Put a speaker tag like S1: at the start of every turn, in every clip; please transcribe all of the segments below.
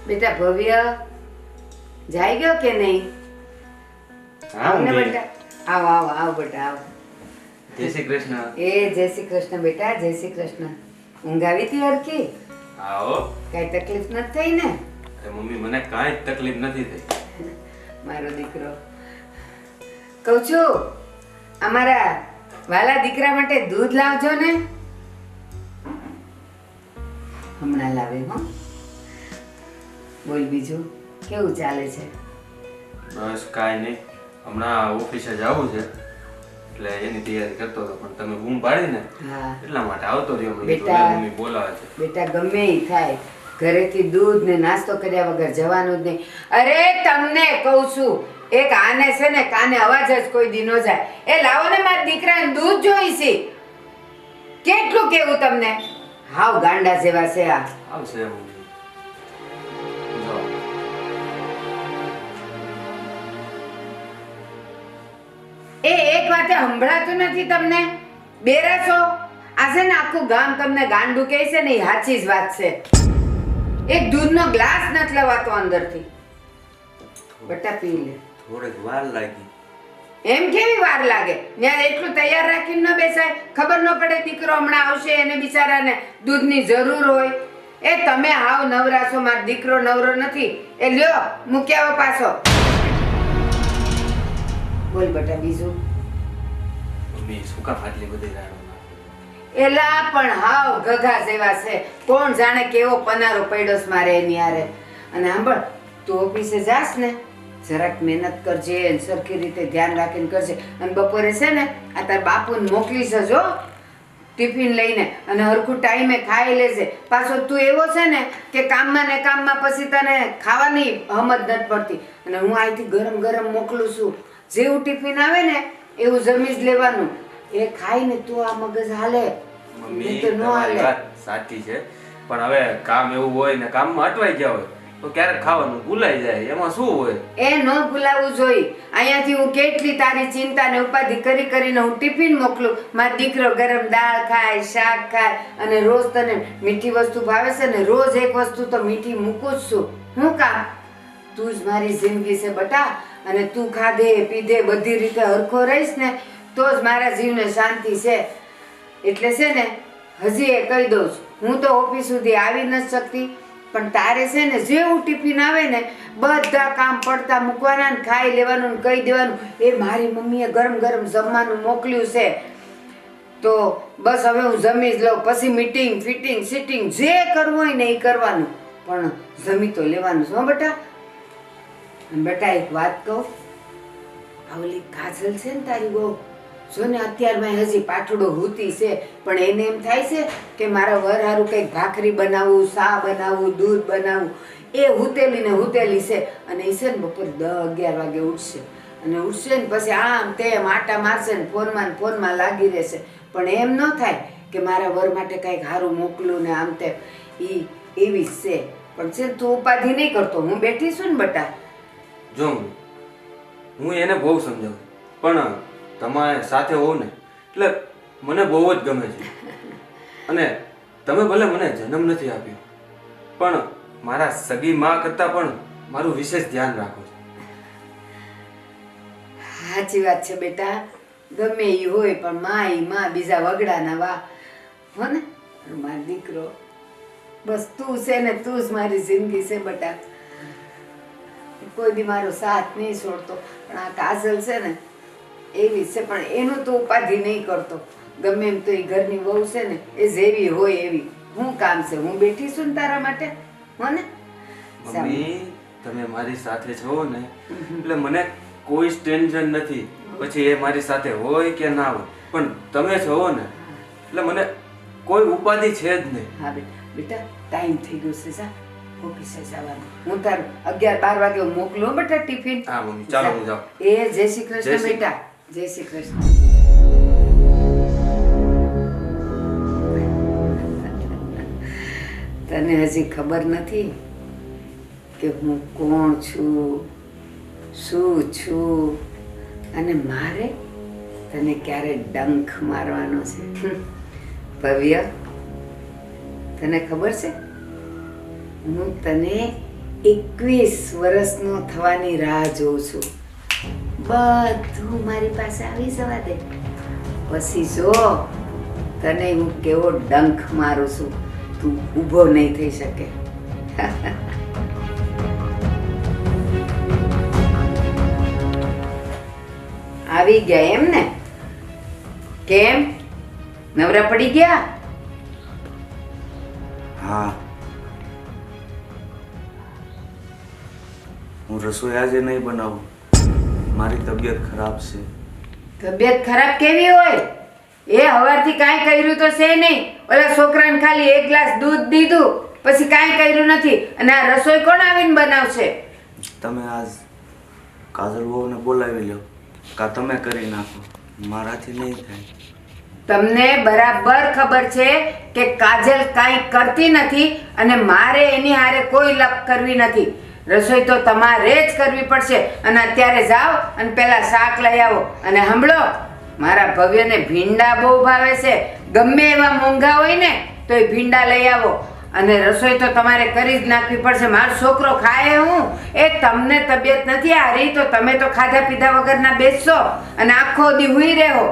S1: બેટા ભવ્ય જાય ગયો કે નહીં? આવ ને બેટા, આવ આવ આવ બેટા આવ.
S2: જય શ્રી કૃષ્ણ.
S1: એ જય શ્રી કૃષ્ણ બેટા, જય શ્રી કૃષ્ણ. ઊંઘ આવી હતી હરખી?
S2: આવો.
S1: કઈ તકલીફ નથી થઈ ને?
S2: મમ્મી મને કાંઈ તકલીફ નથી થઈ.
S1: મારો દીકરો. કહું છું અમારા વાલા દીકરા માટે દૂધ લાવજો ને. હમણાં લાવે હો. બોલ બીજું કેવું ચાલે છે?
S2: બસ કાંઈ નહીં, હમણાં ઓફિસે જવું છે એટલે એની તૈયારી કરતો હતો, પણ તમે બૂમ પાડી ને
S1: હા
S2: એટલા માટે આવતો રહ્યો.
S1: બેટા,
S2: મમ્મી બોલાવે છે.
S1: બેટા ગમે ઈ થાય, ઘરેથી દૂધ ને નાસ્તો કર્યા વગર જવાનું જ નહીં. અરે તમને કહું છું, એક આને છે ને કાને અવાજ જ કોઈ દી ન જાય. એ લાવો ને મારા દીકરાને દૂધ જોઈશે. કેટલું કેવું તમને? હાવ ગાંડા જેવા છે આ.
S2: આવશે મમ્મી. જો.
S1: એ એક વાતે સંભળાતું નથી તમને? બેરાશો આ છે ને આખું ગામ તમને ગાંડું કહે છે ને, એ સાચી જ વાત છે. એક દૂધનો ગ્લાસ નથી લવાતો અંદરથી. બટા પી લે.
S2: થોડીક વાર લાગી.
S1: એમ કેવી વાર લાગે? ત્યાં એટલું તૈયાર રાખીને ન બેસાય? ખબર ન પડે દીકરો હમણાં આવશે, એને બિચારાને દૂધની જરૂર હોય. એ તમે હાવ નવરા છો, મારો દીકરો નવરો નથી. એ લ્યો મૂક્યા આવો પાછો. બોલ બેટા બીજું.
S2: મમ્મી શું કામ આટલી બધી રાડો નાખો?
S1: એલા પણ હાવ ગઘા જેવા છે. કોણ જાણે કેવો પનારો પડ્યો છે મારે એની હારે. અને સાંભળ, તું ઓફિસે જાસ ને જરાક મહેનત કરજે, સરખી રીતે ધ્યાન રાખીને કરજે. અને બપોરે છે ને આ તાર બાપુને મોકલી જજો ટિફિન લઈને, અને હરખું ટાઈમે ખાઈ લેજે. પાછો તું એવો છે ને કે કામમાં ને કામમાં પછી તને ખાવાની હમજ નથી પડતી. અને હું અહીંથી ગરમ ગરમ મોકલું છું, જેવું ટિફિન આવે ને એવું જમી જ લેવાનું. એ ખાઈને તું આ મગજ હાલે.
S2: મમ્મી
S1: તો ન
S2: તમારી
S1: હાલે.
S2: વાત સાચી છે, પણ હવે કામ એવું હોય ને કામમાં અટવાઈ ગયા હોય તો ક્યારેક ખાવાનું ભૂલાઈ જાય, એમાં શું હોય?
S1: એ ન ભૂલાવવું જોઈએ. અહીંયાથી હું કેટલી તારી ચિંતા ને ઉપાધિ કરી કરીને હું ટિફિન મોકલું. મારો દીકરો ગરમ દાળ ખાય, શાક ખાય, અને રોજ તને મીઠી વસ્તુ ભાવે છે ને રોજ એક વસ્તુ તો મીઠી મૂકું જ છું. હું કામ? તું જ મારી જિંદગી છે બટા. અને તું ખાધે પીધે બધી રીતે હરખો રહીશ ને તો જ મારા જીવને શાંતિ છે. એટલે છે ને હજી એ કહી દઉં છું, હું તો ઓફિસ સુધી આવી નથી શકતી, પણ તારે છે ને જેવું ટિફિન આવે ને બધા કામ પડતા મૂકવાના ને ખાઈ લેવાનું ને કહી દેવાનું એ મારી મમ્મીએ ગરમ ગરમ જમવાનું મોકલ્યું છે, તો બસ હવે હું જમી જ લઉં. પછી મીટિંગ ફિટિંગ સિટિંગ જે કરવું હોય ને એ કરવાનું, પણ જમી તો લેવાનું છે હો બેટા. અને બેટા એક વાત કહું, આ ઓલી કાજલ છે ને તારી બહુ, જો ને અત્યારમાં હજી પાટડો હૂતી છે, પણ એને એમ થાય છે કે મારા વર હારું કંઈક ભાખરી બનાવવું, શા બનાવવું, દૂધ બનાવવું. એ હૂતેલી ને હૂતેલી છે. અને એ છે ને બપોરે 10-11 વાગે ઉઠશે, અને ઉઠશે ને પછી આમ તેમ આટા મારશે ને ફોનમાં લાગી રહેશે. પણ એમ ન થાય કે મારા વર માટે કંઈક સારું મોકલું ને આમ તેમ. એ એવી જ છે. પણ છે ને તું ઉપાધિ નહીં કરતો, હું બેઠી છું ને બટા.
S2: જો હું એને બહુ સમજાવું, પણ તમારે સાથે હોવ ને એટલે મને બહુ જ ગમે છે. અને તમે ભલે મને જન્મ નથી આપ્યો, પણ મારા સગી માં કરતાં પણ મારું વિશેષ ધ્યાન રાખો છો.
S1: સાચી વાત છે બેટા. ગમે એ હોય પણ માં ઈ માં, બીજા વગડાના વાહ. હો ને મારો દીકરો, બસ તું છે ને તું જ મારી જિંદગી છે બટા. કોઈ દી મારો સાથ નહીં છોડતો, પણ આ કાજલ છે ને એવી છે. પણ એનું તો ઉપાધિ નહીં કરતો. ગમે એમ તો એ ઘરની વહુ છે ને એ જેવી હોય એવી. હું કામ છે, હું બેઠી છું ને તારા માટે. હો ને
S2: મમ્મી તમે મારી સાથે છો ને એટલે મને કોઈ જ ટેન્શન નથી. પછી એ મારી સાથે હોય કે ના હોય, પણ તમે છો ને એટલે મને કોઈ ઉપાધિ છે જ નહીં.
S1: હા બેટા ટાઈમ થઈ ગયો છે, જા ઓફિસે જવાનું. હું તારું 11-12 વાગે મોકલું હો બેટા ટિફિન.
S2: હા મમ્મી ચાલો હું જાઉં.
S1: એ જય શ્રી કૃષ્ણ બેટા, જય શ્રી કૃષ્ણ. તને હજી ખબર નથી કે હું કોણ છું, શું છું, અને મારે તને ક્યારે ડંખ મારવાનો છે. ભવ્ય, તને ખબર છે હું તને 21 વર્ષનો થવાની રાહ જોઉં છું. બધું મારી પાસે આવી જવા દે, પછી જો તને હું કેવો ડંખ મારું છું, તું ઊભો નહીં થઈ શકે. આવી ગયા એમ ને? કેમ, નવરા પડી ગયા?
S3: હા, હું રસોઈ આજે નહીં બનાવું. મારી તબિયત ખરાબ છે.
S1: તબિયત ખરાબ કેવી હોય? એ હવારથી કાંઈ કર્યું તો છે નહીં. ઓલા છોકરાને ખાલી 1 ગ્લાસ દૂધ દીધું, પછી કાંઈ કર્યું નથી. અને આ રસોઈ કોણ આવીને બનાવશે?
S3: તમે આજ કાજલ વહુને બોલાવી લો, કા તમે કરી નાખો. મારાથી નહીં થાય.
S1: તમને બરાબર ખબર છે કે કાજલ કાંઈ કરતી નથી અને મારે એની હારે કોઈ લપ કરવી નથી. રસોઈ તો તમારે જ કરવી પડશે. અને અત્યારે જાઓ અને પેલા શાક લઈ આવો. અને સાંભળો, મારા ભવ્યને ભીંડા બહુ ભાવે છે. ગમે એવા મોંઘા હોય ને તો એ ભીંડા લઈ આવો. અને રસોઈ તો તમારે કરી જ નાખવી પડશે. મારો છોકરો ખાય હું? એ તમને તબિયત નથી હારી તો તમે તો ખાધા પીધા વગરના બેસશો અને આખો દી હુઈ રહો.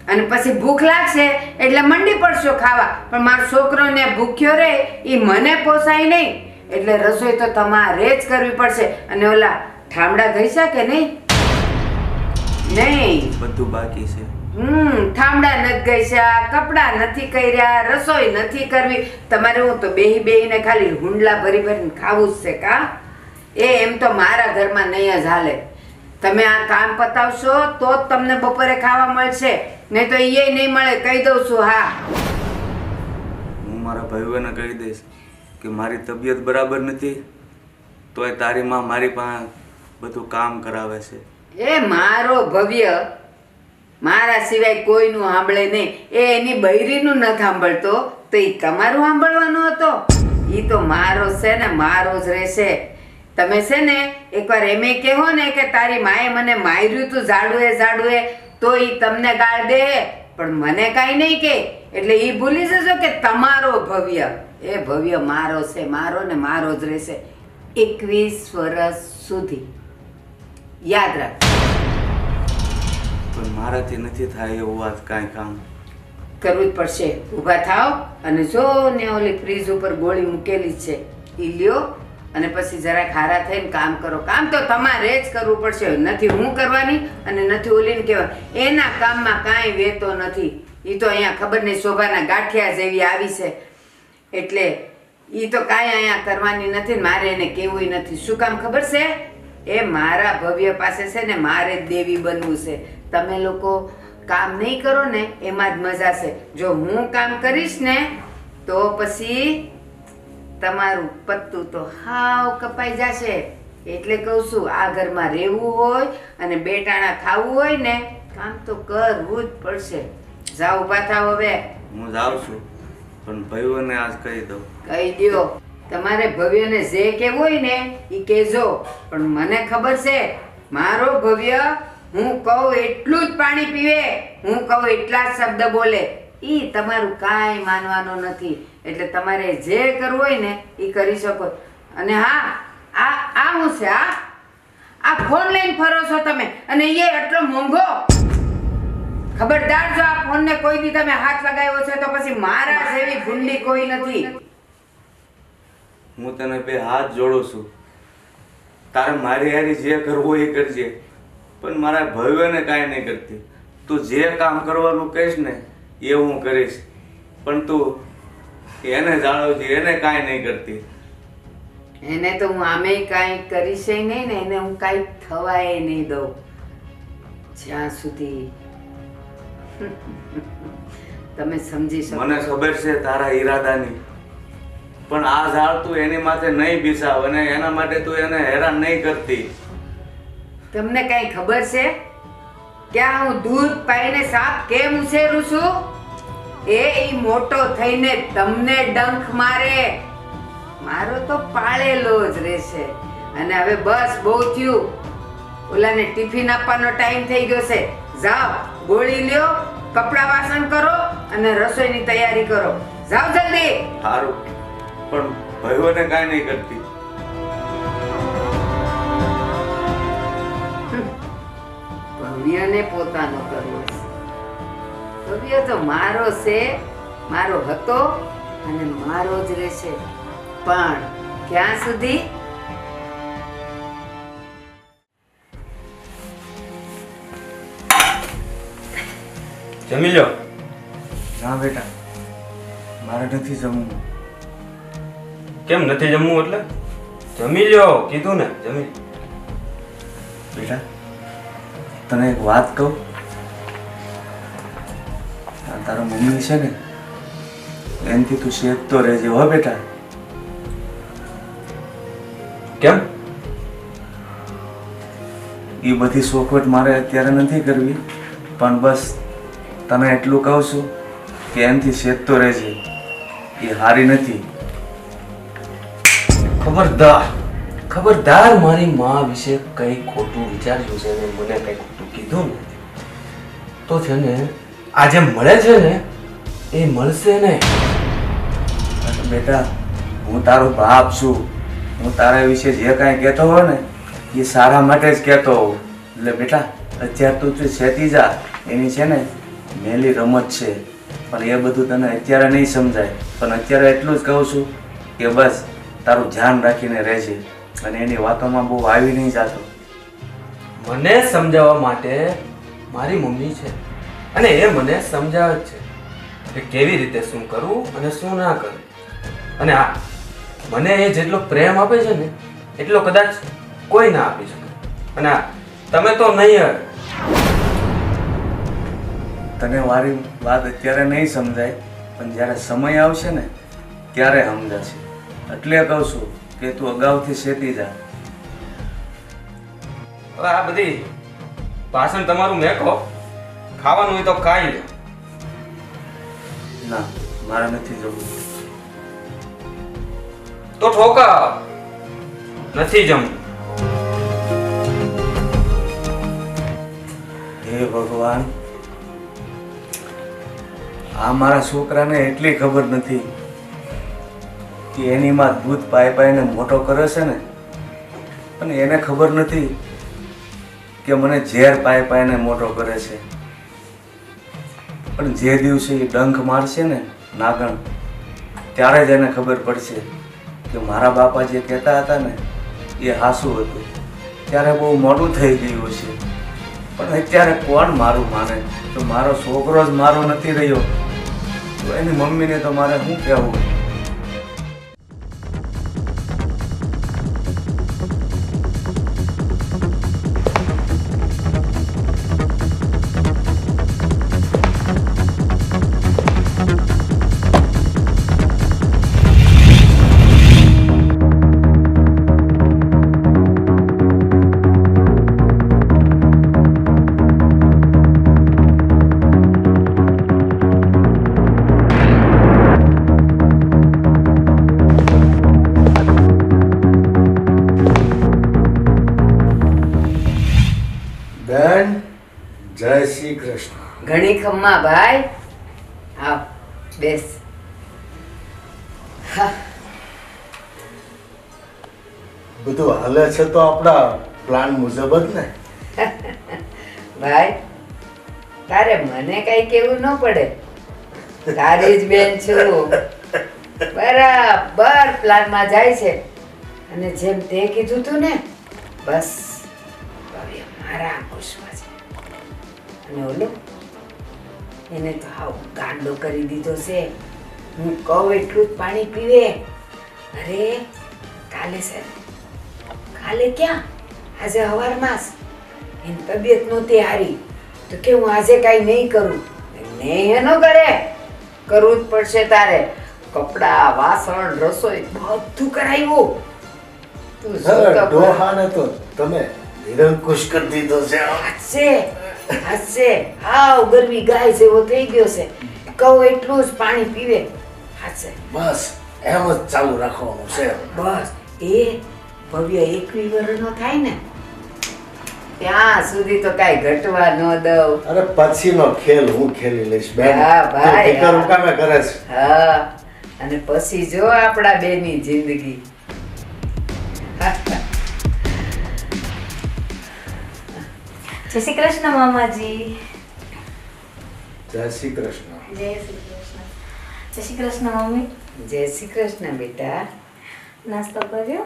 S1: અને પછી ભૂખ લાગશે એટલે મંડી પડશો ખાવા. પણ મારો છોકરો ને ભૂખ્યો રહે એ મને પોસાય નહીં. એટલે રસોઈ તો તમારે જ કરવી પડશે. અને ઓલા ઠામડા ઘસ્યા કે નહીં? નહીં,
S3: બધું બાકી છે.
S1: ઠામડા નથી ઘસ્યા, કપડા નથી કર્યા, રસોઈ નથી કરવી. તમારે હું તો બેહીને ખાલી હુંડલા ભરીને ખાવું જ છે કા? એમ તો મારા ઘરમાં નહીં જ હાલે. તમે આ કામ પતાવશો તો જ તમને બપોરે ખાવા મળશે, નહીં તો એ નહીં મળે, કહી દઉં છું. હા,
S3: હું મારા ભાઈઓને કહી દઈશ કે મારી તબિયત બરાબર નથી, તોય તારી માં મારી પાસે બધું કામ કરાવે છે.
S1: એ મારો ભવ્ય મારા સિવાય કોઈનું સાંભળે નહીં. એ એની બૈરીનું ન સાંભળતો તો એ તમારું સાંભળવાનો હતો? એ તો મારો છે ને મારો જ રહેશે. તમે છે ને એકવાર એમે કહેવો ને કે તારી માએ મને માર્યું તું ઝાડુએ તો એ તમને ગાળ દે, પણ મને કાંઈ નહીં કે. એટલે એ ભૂલી જશો કે તમારો ભવ્ય એ ભવ્ય મારો છે, મારો ને મારો જ રહેશે 21 વર્ષ સુધી. યાદ રાખ.
S3: પણ મારાથી નથી થાય એવું વાત કાંઈ કામ.
S1: કરવું જ પડશે. ઊભા થાવ અને જો ને ઓલી ફ્રીજ ઉપર ગોળી મૂકેલી છે એ લ્યો અને પછી જરાક હારા થઈને કામ કરો. કામ તો તમારે જ કરવું પડશે. નથી હું કરવાની અને નથી ઓલીને કહેવાની. એના કામમાં કાંઈ વેતો નથી. એ તો અહીંયા ખબર નહીં શોભાના ગાંઠિયા જેવી આવી છે એટલે એ તો કાંઈ અહીંયા કરવાની નથી. મારે એને કહેવું નથી. શું કામ ખબર છે? એ મારા ભવ્ય પાસે છે ને મારે જ દેવી બનવું છે. તમે લોકો કામ નહીં કરો ને એમાં જ મજા છે. જો હું કામ કરીશ ને તો પછી તમારું પત્તું તો હાવ કપાઈ જશે. એટલે કહું છું, આ ઘરમાં રહેવું હોય અને બેટાણા ખાવું હોય ને કામ તો કરવું જ પડશે. જાઓ, ઊભા થાવ હવે.
S3: હું જાઉં છું, પણ ભાઈઓને આજ કહી દઉં.
S1: કહી દ્યો. તમારે ભવ્યને જે કહેવું હોય ને એ કહેજો. પણ મને ખબર છે મારો ભવ્ય હું કહું એટલું જ પાણી પીવે, હું કહું એટલા જ શબ્દ બોલે. ઈ તમારું કાંઈ માનવાનું નથી. એટલે તમારે જે કરવું હોય ને એ કરી શકો. અને હા, આ હું છે આ ફોન લઈને ફરો છો તમે અને એ એટલો મોંઘો. ખબરદાર, જો આ ફોનને કોઈ દી તમે હાથ લગાવ્યો છે તો પછી મારા જેવી ભૂંડી કોઈ નથી.
S3: હું તને 2 હાથ જોડું છું. તારે મારી હારી જે કરવું એ કરજે, પણ મારા ભવ્યને કાંઈ નહીં કરતી. તું જે કામ કરવાનું કહીશ ને એ હું કરીશ, પણ તું એને જાળવજે. એને કાંઈ નહીં કરતી.
S1: એને તો હું આમેય કાંઈ કરીશ નહીં ને એને હું કાંઈ થવાય નહીં દઉં જ્યાં સુધી તમે સમજી શકો.
S3: મને ખબર છે તારા ઈરાદાની, પણ આ ઝાડ તું એની માથે નહીં બેસાવ અને એના માટે તું એને હેરાન નહીં કરતી.
S1: તમને કઈ ખબર છે ક્યાં હું દૂધ પાઈને સાપ કેમ ઉછેરું છું? એ મોટો થઈને તમને ડંખ મારે. મારો તો પાળેલો જ રહેશે. અને હવે બસ બહુ થયું. ઓલાને ટિફિન આપવાનો ટાઈમ થઈ ગયો છે. જાઓ, ગોળી લ્યો, કપડા વાસણ કરો અને રસોઈની તૈયારી કરો. જાઓ જલ્દી.
S3: સારું, પણ ભાઈઓને કાંઈ નહીં કરતી.
S1: ભવ્યને પોતાનો કરવો છે. ભવ્ય તો મારો છે, મારો હતો અને મારો જ રહેશે. પણ ક્યાં સુધી?
S2: જમી લો.
S3: ના બેટા, મારે નથી જમવું.
S2: કેમ નથી જમવું એટલે? જમી લ્યો, કીધું ને જમી.
S3: બેટા, તને એક વાત કહું. આ તારા મમ્મી છે ને, એનાથી તું શેકતો રહેજે હો બેટા.
S2: કેમ?
S3: એ બધી શોખવટ મારે અત્યારે નથી કરવી, પણ બસ તને એટલું કહું છું કે એનાથી શેકતો રહેજે. એ હારી નથી.
S2: ખબરદાર મારી માં વિશે કઈ ખોટું વિચાર્યું છે ને મને કઈ ખોટું કીધું ને તો છે ને આજે મળે છે ને એ મળશે ને.
S3: બેટા, હું તારો બાપ છું. હું તારા વિશે જે કાંઈ કહેતો હોય ને એ સારા માટે જ કહેતો હોઉં. એટલે બેટા, અત્યારે તું જે સેતી જા, એની છે ને મેલી રમત છે, પણ એ બધું તને અત્યારે નહીં સમજાય. પણ અત્યારે એટલું જ કહું છું કે બસ તારું ધ્યાન રાખીને રહેજે અને એની વાતોમાં બહુ આવી નહીં જાતો.
S2: મને સમજાવવા માટે મારી મમ્મી છે અને એ મને સમજાવે જ છે કે કેવી રીતે શું કરવું અને શું ના કરવું. અને હા, મને એ જેટલો પ્રેમ આપે છે ને એટલો કદાચ કોઈ ના આપી શકે. અને હા, તમે તો નહીં.
S3: તને મારી વાત અત્યારે નહીં સમજાય, પણ જ્યારે સમય આવશે ને ત્યારે સમજાશે. એટલે કહું છું કે તું અગાઉથી સેતી જા.
S2: હવે આ બધી ભાષણ તમારું મેકો. ખાવાનું હોય તો ખાઈ લો.
S3: ના, મારે નથી જવું.
S2: તો ઠોકા નથી જમવું.
S3: હે ભગવાન, આ મારા છોકરાને એટલી ખબર નથી કે એની માં દૂધ પાઈ પાઈને મોટો કરે છે ને, પણ એને ખબર નથી કે મને ઝેર પાઈ પાઈને મોટો કરે છે. પણ જે દિવસે એ ડંખ મારશે ને નાગણ, ત્યારે જ એને ખબર પડશે કે મારા બાપા જે કહેતા હતા ને એ હાસું હતું. ત્યારે બહુ મોડું થઈ ગયું છે. પણ અત્યારે કોણ મારું માને? તો મારો છોકરો જ મારો નથી રહ્યો તો એની મમ્મીને તો મારે શું કહેવું?
S4: બેન, જય શ્રી કૃષ્ણ.
S1: ઘણી ખમ્મા ભાઈ. આવ બેસ. હા,
S4: બધું હાલે છે તો આપણા પ્લાન મુજબ જ ને?
S1: ભાઈ તારે મને કઈ કેવું ન પડે. તારી જ બેન છું. બરાબર પ્લાનમાં જાય છે. અને જેમ તે કીધું તું ને, બસ હવે મારા અંકુશમાં છે. અને ઓલો એને તો હાવ ગાંડો કરી દીધો છે. હું કહું એટલું જ પાણી પીવે. અરે કાલે છે, કાલે ક્યાં, આજે હવારમાં એની તબિયત નહોતી હારી તો કે હું આજે કાંઈ નહીં કરું. નહીં એનો કરે, કરવું જ પડશે તારે. કપડા, વાસણ, રસોઈ બધું કરાવ્યું. તું શું તો કર.
S4: ડોહાને તો તમે નિરંકુશ કરી દીધો છે.
S1: હાસે હાવ ગરમી ગાય જેવો થઈ ગયો છે. કહું એટલું જ પાણી પીવે. હાસે
S4: બસ એમ જ ચાલુ રાખવાનું છે.
S1: બસ એ ભવ્ય 21 વર્ષનો થાય ને ત્યાં સુધી તો કાંઈ ઘટવા ન દઉં.
S4: અરે પછીનો ખેલ હું ખેલી લઈશ બેન.
S1: હા, ભાઈ,
S4: તું ફિકર
S1: હા.
S4: ઉકામે કરે છે.
S1: હા, અને પછી જો આપણા બેની જિંદગી.
S5: જય શ્રી કૃષ્ણ મામાજી.
S4: જય શ્રી કૃષ્ણ.
S5: જય શ્રી કૃષ્ણ. જય શ્રી કૃષ્ણ મમ્મી.
S1: જય શ્રી કૃષ્ણ બેટા.
S5: નાસ્તો કર્યો?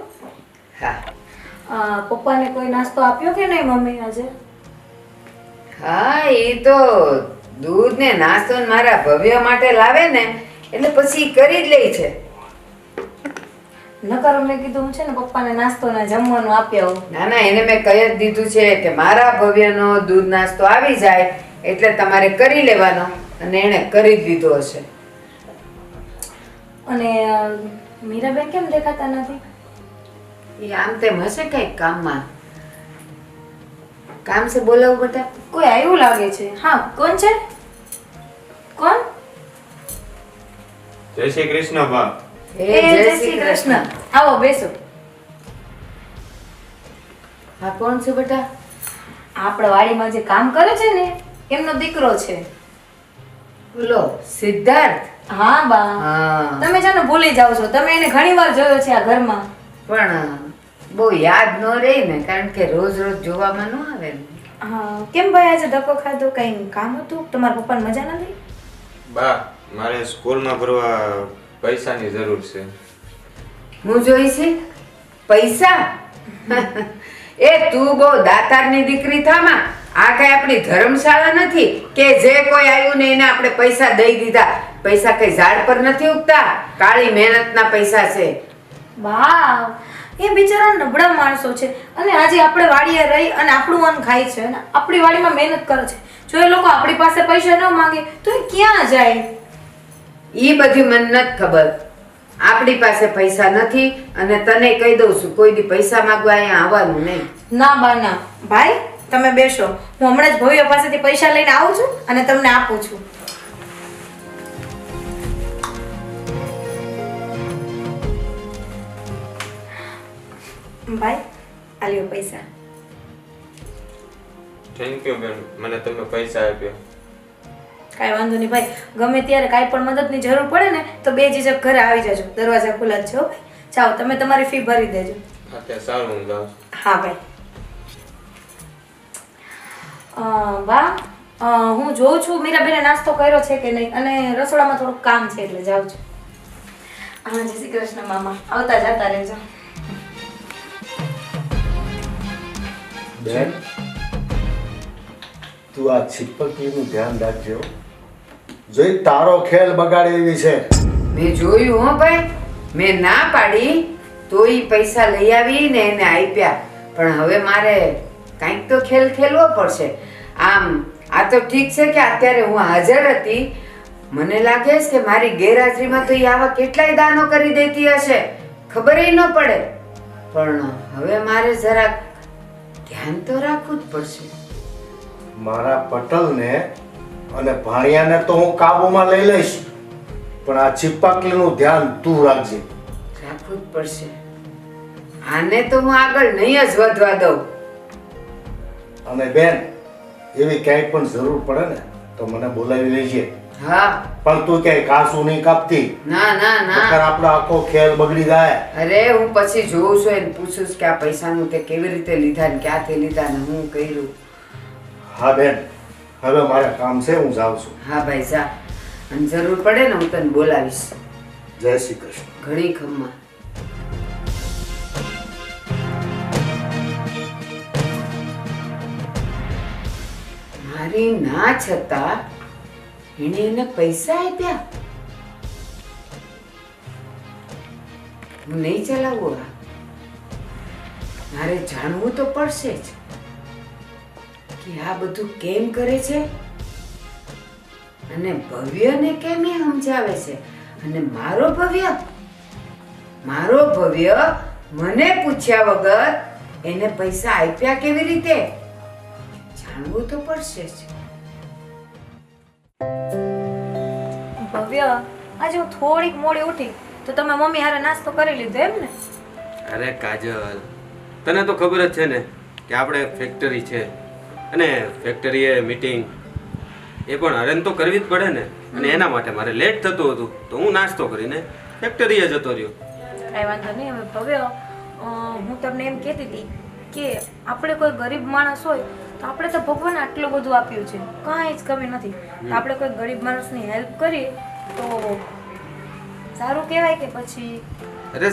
S1: હા
S5: પપ્પાને કોઈ નાસ્તો આપ્યો કે નહીં મમ્મી આજે?
S1: હા એ તો દૂધ ને નાસ્તો ને મારા ભવ્ય માટે લાવે ને એટલે પછી ઈ કરી જ લે છે.
S5: નકર મેં કીધું હું છે ને પપ્પાને નાસ્તો ને જમવાનું આપ્યો.
S1: ના ના એને મેં કહી જ દીધું છે કે મારા ભવ્યનો દૂધ નાસ્તો આવી જાય એટલે તમારે કરી લેવાનો અને એણે કરી જ દીધો હશે.
S5: અને મીરાબેન કેમ દેખાતા નથી?
S1: એ આમ તેમ હશે કઈક કામમાં. કામ છે બોલાવું બેટા?
S5: કોઈ આવ્યું લાગે છે. હા કોણ છે? કોણ?
S3: જય શ્રી કૃષ્ણ બા.
S1: એ જય શ્રી કૃષ્ણ.
S5: આવો બેસો.
S1: હા કોણ છે બેટા?
S5: આપણા વાડીમાં જે કામ કરે છે ને એમનો દીકરો છે.
S1: બોલો સિદ્ધાર્થ.
S5: હા બા.
S1: હા
S5: તમે છે ને ભૂલી જાવ છો. તમે એને ઘણીવાર જોયો છે આ ઘરમાં.
S1: પણ બહુ યાદ ન રહી ને કારણ કે રોજ રોજ જોવામાં ન આવે ને.
S5: હા કેમ ભાઈ આજે ધક્કો ખાધો? કઈ કામ હતું? તમારા પપ્પાને મજા નથી?
S3: બા મારે સ્કૂલમાં ભરવા પૈસાની જરૂર છે.
S1: હું જોઈ છે પૈસા. એ તું બહુ દાતારની દીકરી થામાં. આ કઈ આપણી ધર્મશાળા નથી કે જે કોઈ આવ્યું ને એને આપણે પૈસા દઈ દીધા. પૈસા કઈ ઝાડ પર નથી ઉગતા. કાળી મહેનતના પૈસા છે.
S5: વાવ, એ બિચારા નબળા માણસો છે અને આજે આપણે વાડીએ રહી અને આપણું અન્ન ખાય છે અને આપણી વાડીમાં મહેનત કરે છે. જો એ લોકો આપણી પાસે પૈસા ન માંગે તો એ ક્યાં જાય?
S1: ઈ બધી મને નથી ખબર. આપણી પાસે પૈસા નથી અને તને કહી દઉં છું કોઈ દી પૈસા માંગવા અહીંયા આવવાનું નહીં.
S5: ના બા ના. ભાઈ તમે બેસો, હું હમણાં જ ભવ્ય પાસેથી પૈસા લઈને આવું છું અને તમને આપું છું. ભાઈ આ લ્યો પૈસા.
S3: થેન્ક યુ બેન, મને તમે પૈસા આપ્યો.
S5: કાંઈ વાંધો નહીં ભાઈ. ગમે ત્યારે કાંઈ પણ મદદની જરૂર પડે ને તો બે જીજક ઘરે આવી જજો. દરવાજા ખુલ્લા જ છે હો ભાઈ. જાઓ તમે તમારી ફી ભરી દેજો.
S3: અત્યારે સારું હું જાઉં છું.
S5: હા ભાઈ. બા હું જોઉં છું મીરાબેને નાસ્તો કર્યો છે કે નહીં અને રસોડામાં થોડુંક કામ છે એટલે જાઉં છું. હા જય શ્રી કૃષ્ણ મામા. આવતા જતા રહેજો.
S4: બેન તું આ છીપકલીનું ધ્યાન રાખજો. જોઈ તારો ખેલ બગાડે એવી છે.
S1: મેં જોયું હો ભાઈ. મેં ના પાડી તો ઈ પૈસા લઈ આવી ને એને આપ્યા. પણ હવે મારે કાંઈક તો ખેલ ખેલવો પડશે. આમ આ તો ઠીક છે કે અત્યારે હું હાજર હતી. મને લાગે છે કે મારી ગેરહાજરીમાં તો ઈ આવા કેટલાય દાનો કરી દેતી હશે. ખબર ય ન પડે. પણ હવે મારે જરાક ધ્યાન તો રાખવું જ પડશે.
S4: મારા પટલને અને ભાણિયાને તો હું કાબુમાં લઈ લઈશ, પણ આ છીપકલીનું ધ્યાન તું રાખજે.
S1: રાખવું જ પડશે. આને તો હું આગળ નહીં જ વધવા દઉં.
S4: અને બેન એવી ક્યાંય પણ જરૂર પડે ને તો મને બોલાવી લેજે.
S1: હા
S4: પણ તું ક્યાંય કાસું નહીં કાપતી.
S1: ના ના ના.
S4: નકર આપણો આખો ખેલ બગડી જાય.
S1: અરે હું પછી જોઉં છું એને પૂછું છું કે આ પૈસાનું તે કેવી રીતે લીધા ને ક્યાંથી લીધા ને હું કર્યું.
S4: હા બેન હવે મારે કામ છે, હું જાઉં છું.
S1: હા ભાઈ જા. અને જરૂર પડે ને હું તને બોલાવીશ.
S4: જય શ્રી કૃષ્ણ.
S1: ઘણી ખમ્મા. મારી ના છતાં એને એને પૈસા આપ્યા. હું નહીં ચલાવું આ. મારે જાણવું તો પડશે જ કે આ બધું કેમ કરે છે અને ભવ્યને કેમ એ સમજાવે છે. અને મારો ભવ્ય મને પૂછ્યા વગર એને પૈસા આપ્યા કેવી રીતે? જાણવું તો પડશે જ.
S5: ભવ્ય આજે હું થોડીક મોડી ઉઠી તો તમે મમ્મી હારે નાસ્તો કરી લીધો એમ ને?
S2: અરે કાજલ, તને તો ખબર જ છે ને કે આપણે ફેક્ટરી છે અને ફેક્ટરીએ મીટિંગ એ પણ અરેન્જ તો કરવી જ પડે ને. અને એના માટે મારે લેટ થતું હતું તો હું નાસ્તો કરીને ફેક્ટરીએ જતો રહ્યો.
S5: કાંઈ વાંધો નહીં. હવે ભવ્ય હું તમને એમ કહેતી હતી કે આપણે કોઈ ગરીબ માણસ હોય તો આપણે તો ભગવાને આટલું બધું આપ્યું છે, કાંઈ જ કમી નથી. તો આપણે કોઈ ગરીબ માણસની હેલ્પ કરીએ તો સારું કહેવાય કે પછી?
S2: અરે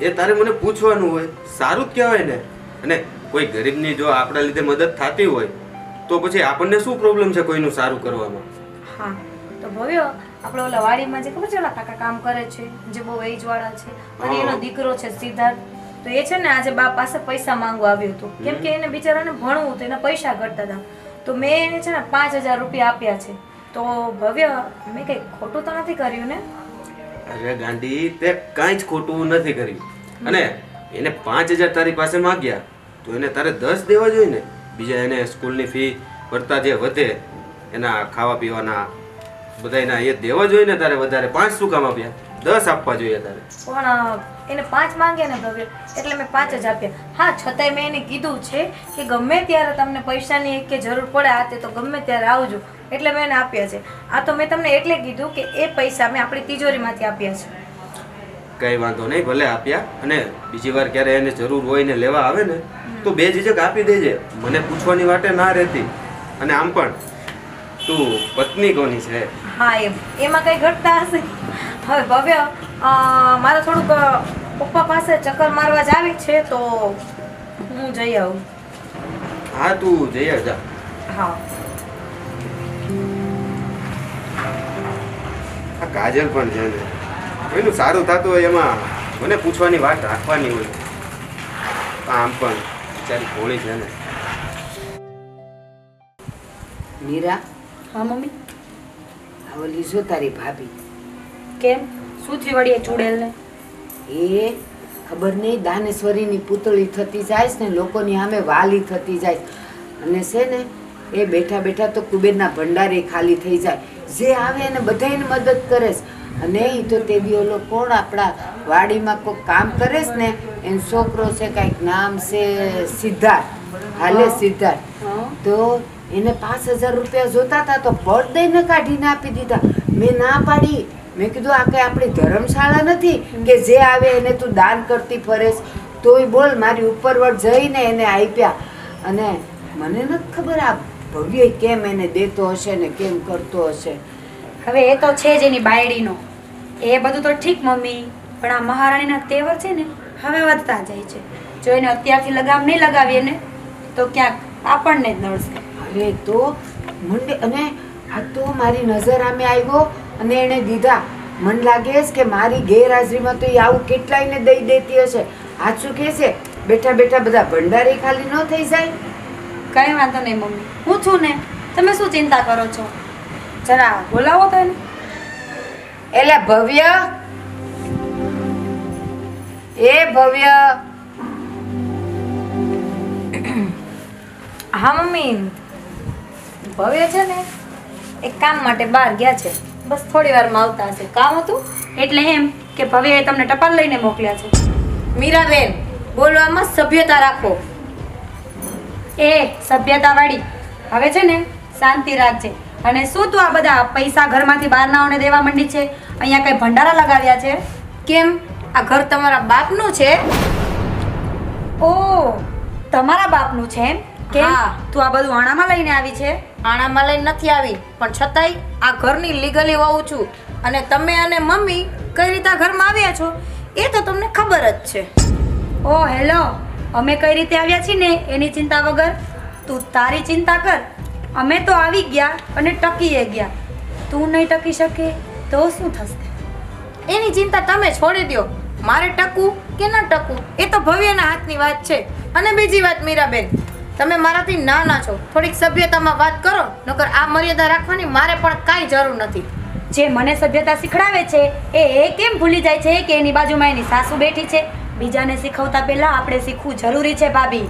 S2: એ તારે મને પૂછવાનું હોય, સારું જ કહેવાય ને. અને કોઈ ગરીબની જો આપણા લીધે મદદ થતી હોય તો પછી આપણને શું પ્રોબ્લેમ છે કોઈનું સારું કરવામાં?
S5: હા તો ભવ્ય, આપણે ઓલા વાડીમાં જે ખબર છે ઓલા કાકા કામ કરે છે જે બહુ એજ વાળા છે અને એનો દીકરો છે સિદ્ધાર્થ, તો એ છે ને આજે બા પાસે પૈસા માંગવા આવ્યો હતો, કેમ કે એને બિચારાને ભણવું હતું, એના પૈસા ઘટતા હતા. તો મેં એને છે ને 5000 રૂપિયા આપ્યા છે. તો ભવ્ય, મેં કંઈ ખોટું તો નથી કર્યું ને?
S2: અરે ગાંડી, તે કાંઈ જ ખોટું નથી કર્યું. અને એને 5000 તારી પાસે માંગ્યા તો એને તારે 10 દેવા જોઈએ ને. બીજા એને સ્કૂલની ફી ભરતા જે વધે એના ખાવા પીવાના બધાયના એ દેવા જોઈએ ને તારે. વધારે 5 શું કામ આપ્યા? 10 આપવા જોઈએ તારે.
S5: પણ એને 5 માંગ્યા ને ભવ્ય, એટલે મેં 5 જ આપ્યા. હા, છતાંય મેં એને કીધું છે કે ગમે ત્યારે તમને પૈસાની કે જરૂર પડે આ તે તો ગમે ત્યારે આવજો, એટલે મેં એને આપ્યા છે. આ તો મેં તમને એટલે કીધું કે એ પૈસા મેં આપણી તિજોરીમાંથી આપ્યા છે.
S2: કઈ વાંધો નહીં, ભલે આપ્યા. અને બીજી વાર ક્યારે એને જરૂર હોય ને લેવા આવે ને તો બે ઝીઝક આપી દેજે, મને પૂછવાની વાટે ના રહેતી. અને આમ પણ તું પત્ની કોની છે?
S5: હા, એમાં કઈ ઘટતા હશે. હવે ભવ્ય, મારે થોડુંક પપ્પા પાસે ચક્કર મારવા જાવી છે તો હું જઈ આવું.
S2: હા, તું જઈ આવ જા.
S5: હા.
S2: આ કાજલ પણ છે ને, કોઈનું સારું થતું હોય એમાં મને પૂછવાની વાત રાખવાની હોય. આમ પણ બિચારી ભોળી છે ને.
S1: મીરા,
S5: હા મમ્મી.
S1: આ ઓલી જો તારી ભાભી,
S5: કેમ? શું થયું વળી એ ચૂડેલને?
S1: એ ખબર નહીં દાનેશ્વરીની પૂતળી થતી જાય ને, લોકોની સામે વાલી થતી જાય. અને છે ને એ બેઠા બેઠા તો કુબેરના ભંડારે ખાલી થઈ જાય. જે આવે એને બધાને મદદ કરે છે. અને એ તો તે દી ઓલો કોણ આપણા વાડીમાં કોઈ કામ કરે છે ને, એનો છોકરો છે, કાંઈક નામ છે સિદ્ધાર્થ, હાલે સિદ્ધાર્થ. તો એને 5000 રૂપિયા જોતા હતા તો પડ દઈને કાઢીને આપી દીધા. મેં ના પાડી. મેં કીધું આ કઈ આપણી ધર્મશાળા નથી કે જે આવે એને તું દાન કરતી ફરેશ. તોય બોલ મારી ઉપરવટ જઈને એને આપ્યા. અને મને નથી ખબર આ ભવ્ય કેમ એને દેતો હશે ને કેમ કરતો હશે.
S6: હવે એ તો છે જ એની બાયડીનો, એ બધું તો ઠીક મમ્મી, પણ આ મહારાણીના તેવર છે ને હવે વધતા જાય છે. જો એને અત્યારથી લગામ નહીં લગાવીએ ને તો ક્યાંક આપણને જ નડશે.
S1: અરે તો મંડે, અને આ તો મારી નજર આમે આવ્યો અને એને દીધા. મન લાગે છે કે મારી ગેરહાજરીમાં તો એ આવું કેટલાયને દઈ દેતી હશે. સાચું કે છે, બેઠા બેઠા બધા ભંડારે ખાલી ન થઈ જાય.
S6: કઈ વાંધો નહીં મમ્મી, હું છું ને, તમે શું ચિંતા કરો છો? જરા બોલાવો તો એને.
S1: એલા ભવ્ય, એ ભવ્ય.
S5: હા મમ્મી, ભવ્ય છે ને એક કામ માટે બહાર ગયા છે, બસ થોડી વારમાં આવતા હશે. કામ હતું
S6: એટલે એમ કે ભવ્યએ તમને ટપાલ લઈને મોકલ્યા છે.
S5: મીરાબેન, બોલવામાં સભ્યતા રાખો.
S6: એ સભ્યતાવાળી, હવે છે ને શાંતિ રાખજે. અને શું તું આ બધા પૈસા ઘરમાંથી બહારનાઓને દેવા માંડી છે? અહીંયા કઈ ભંડારા લગાવ્યા છે?
S5: કેમ, આ ઘર તમારા બાપનું છે?
S6: ઓ, તમારા બાપનું છે એમ? કેમ
S5: હા.
S6: તું આ બધું આણામાં લઈને આવી છે?
S5: આણામાં લઈને નથી આવી, પણ છતાંય આ ઘરની લીગલી વહુ છું. અને તમે અને મમ્મી કઈ રીતે આ ઘરમાં આવ્યા છો એ તો તમને ખબર જ છે.
S6: ઓ હેલો, અમે કઈ રીતે આવ્યા છીએ ને એની ચિંતા વગર તું તારી ચિંતા કર. અમે તો આવી ગયા અને ટકીએ ગયા, તું નહીં ટકી શકે તો શું થશે?
S5: એની ચિંતા તમે છોડી દો. મારે ટકવું કે ન ટકવું એ તો ભવ્યના હાથની વાત છે. અને બીજી વાત મીરાબેન, તમે મારાથી નાના છો, થોડીક સભ્યતામાં વાત કરો, નકર આ મર્યાદા રાખવાની મારે પણ કાંઈ જરૂર નથી.
S6: જે મને સભ્યતા શીખડાવે છે એ કેમ ભૂલી જાય છે કે એની બાજુમાં એની સાસુ બેઠી છે? બીજાને શીખવતા પહેલા આપણે શીખવું જરૂરી છે ભાભી.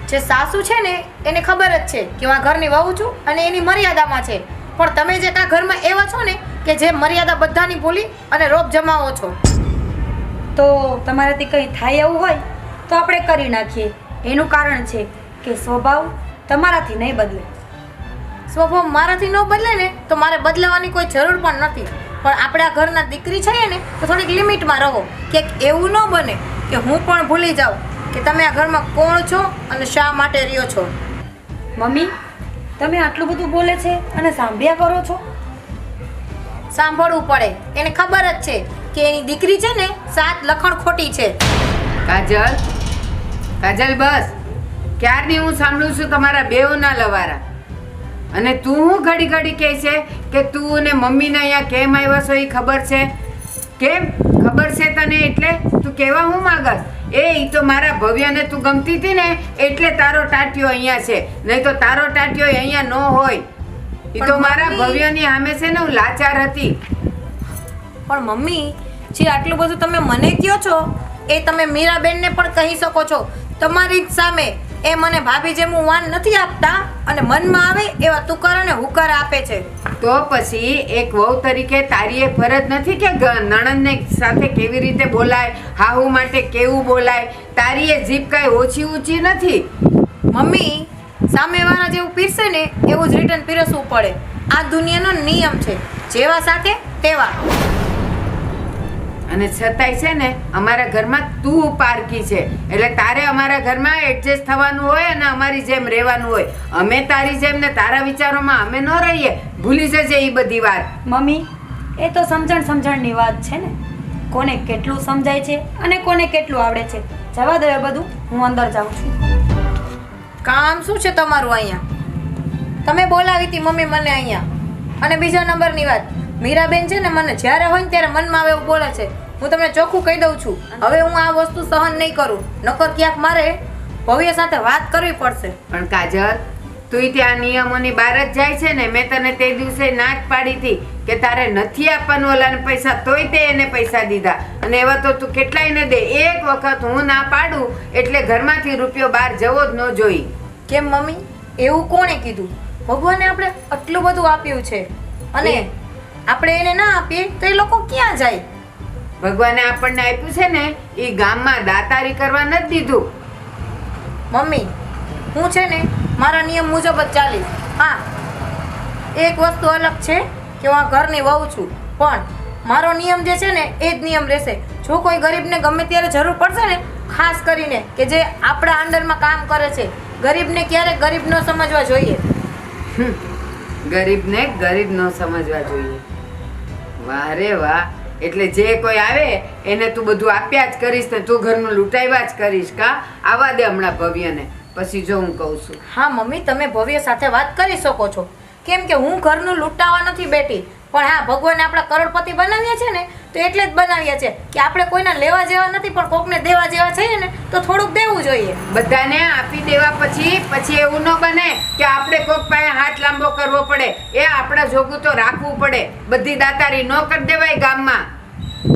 S5: જે સાસુ છે ને એને ખબર જ છે કે હું આ ઘરની વહુ છું અને એની મર્યાદામાં છે. પણ તમે જે આ ઘરમાં એવા છો ને કે જે મર્યાદા બધાની ભૂલી અને રોપ જમાવો છો.
S6: તો તમારાથી કંઈ થાય એવું હોય તો આપણે કરી નાખીએ. એનું કારણ છે કે સ્વભાવ તમારાથી નહીં બદલે.
S5: સ્વભાવ મારાથી ન બદલે ને તો મારે બદલાવાની કોઈ જરૂર પણ નથી. પણ આપણે આ ઘરના દીકરી છીએ ને તો થોડીક લિમિટમાં રહો. કે એવું ન બને કે હું પણ ભૂલી જાઉં કે તમે આ ઘરમાં કોણ છો અને શા માટે રહ્યો છો.
S6: મમ્મી તમે આટલું બધું બોલે છે અને સાંભળ્યા કરો છો?
S5: સાંભળવું પડે, એને ખબર જ છે કે એની દીકરી છે ને 7 લખણ ખોટી છે.
S1: કાજલ, કાજલ બસ. ક્યારની હું સાંભળું છું તમારા બેઉના લવારા. અને તું હું ઘડી ઘડી કહે છે કે તું ને મમ્મીને અહીંયા કેમ આવ્યા છો એ ખબર છે? કેમ ખબર છે તને? એટલે તું કહેવા હું માંગસ? ઈ તો મારા ભવ્યને તું ગમતી હતી ને એટલે તારો ટાટિયો અહીંયા છે, નહીં તો તારો ટાટિયો અહીંયા ન હોય. ઈ તો મારા ભવ્યની સામે છે ને હું લાચાર હતી.
S5: પણ મમ્મી, જે આટલું બધું તમે મને કહો છો એ તમે મીરાબેનને પણ કહી શકો છો. તમારી જ સામે એ મને ભાભી જેમ હું વાન નથી આપતા અને મનમાં આવે એવા તુકાર અને હુકાર આપે છે.
S1: તો પછી એક વહુ તરીકે તારી એ ફરજ નથી કે નણંદને સાથે કેવી રીતે બોલાય, હાહુ માટે કેવું બોલાય? તારી એ જીભ કાંઈ ઓછી ઊંચી નથી.
S5: મમ્મી, સામેવાળા જેવું પીરસે ને એવું જ રિટર્ન પીરસવું પડે. આ દુનિયાનો નિયમ છે, જેવા સાથે તેવા.
S1: અને છતાંય છે ને અમારા ઘરમાં તું પારકી છે, એટલે તારે અમારા ઘરમાં એડજસ્ટ થવાનું હોય અને અમારી જેમ રહેવાનું હોય. અમે તારી જેમ ને તારા વિચારોમાં અમે ન રહીએ. ભૂલી જજે એ બધી વાત.
S6: મમ્મી એ તો સમજણની વાત છે ને, કોને કેટલું સમજાય છે અને કોને કેટલું આવડે છે. જવા દો એ બધું, હું અંદર જાઉં છું.
S5: કામ શું છે તમારું અહીંયા? તમે બોલાવી હતી મમ્મી મને અહીંયા. અને બીજા નંબરની વાત, મીરાબેન છે ને મને જ્યારે હોય ને ત્યારે મનમાં આવે એવું બોલે છે. હું તમને ચોખ્ખું કહી દઉં છું, હવે હું આ વસ્તુ સહન નહીં કરું. નકર ક્યાંક મારે ભવ્ય સાથે વાત કરવી પડશે.
S1: પણ કાજલ, તું ત્યાં નિયમોની બહાર જ જાય છે ને. મેં તને તે દિવસે ના જ પાડી હતી કે તારે નથી આપવાનું ઓલાને પૈસા, તોય તે એને પૈસા દીધા. અને એવા તો તું કેટલાય ને દે. એક વખત હું ના પાડું એટલે ઘરમાંથી રૂપિયો બહાર જવો જ ન જોઈ.
S5: કેમ મમ્મી, એવું કોણે કીધું? ભગવાને આપણે આટલું બધું આપ્યું છે અને આપણે એને ના આપીએ તો એ લોકો ક્યાં જાય?
S1: ભગવાને આપણને આપ્યું છે ને એ ગામમાં દાતારી કરવા નથી દીધું.
S5: મમ્મી, હું છે ને મારા નિયમ મુજબ જ ચાલીશ. હા, એક વસ્તુ અલગ છે કે હું આ ઘરની વહુ છું, પણ મારો નિયમ જે છે ને એ જ નિયમ રહેશે. જો કોઈ ગરીબને ગમે ત્યારે જરૂર પડશે ને, ખાસ કરીને કે જે આપણા અંડરમાં કામ કરે છે, ગરીબને ક્યારેક ગરીબ ન સમજવા જોઈએ.
S1: ગરીબને ગરીબ ન સમજવા જોઈએ. વાહ રે વાહ. એટલે જે કોઈ આવે એને તું બધું આપ્યા જ કરીશ ને તું ઘરનું લૂંટાવ્યા જ કરીશ કા? આવા દે હમણાં ભવ્યને, પછી જો હું કહું છું.
S5: હા મમ્મી, તમે ભવ્ય સાથે વાત કરી શકો છો, કેમ કે હું ઘરનું લૂંટાવા નથી બેઠી. પણ હા, ભગવાને આપણા કરોડપતિ બનાવ્યા છે ને તો એટલે જ બનાવ્યા છે કે આપણે કોઈના લેવા જેવા નથી પણ કોકને દેવા જેવા છીએ ને તો થોડુંક દેવું જોઈએ.
S1: બધાને આપી દેવા પછી એવું ન બને કે આપણે કોક પાસે હાથ લાંબો કરવો પડે. એ આપણા જોગું તો રાખવું પડે. બધી દાતારી ન કરી દેવાય ગામમાં.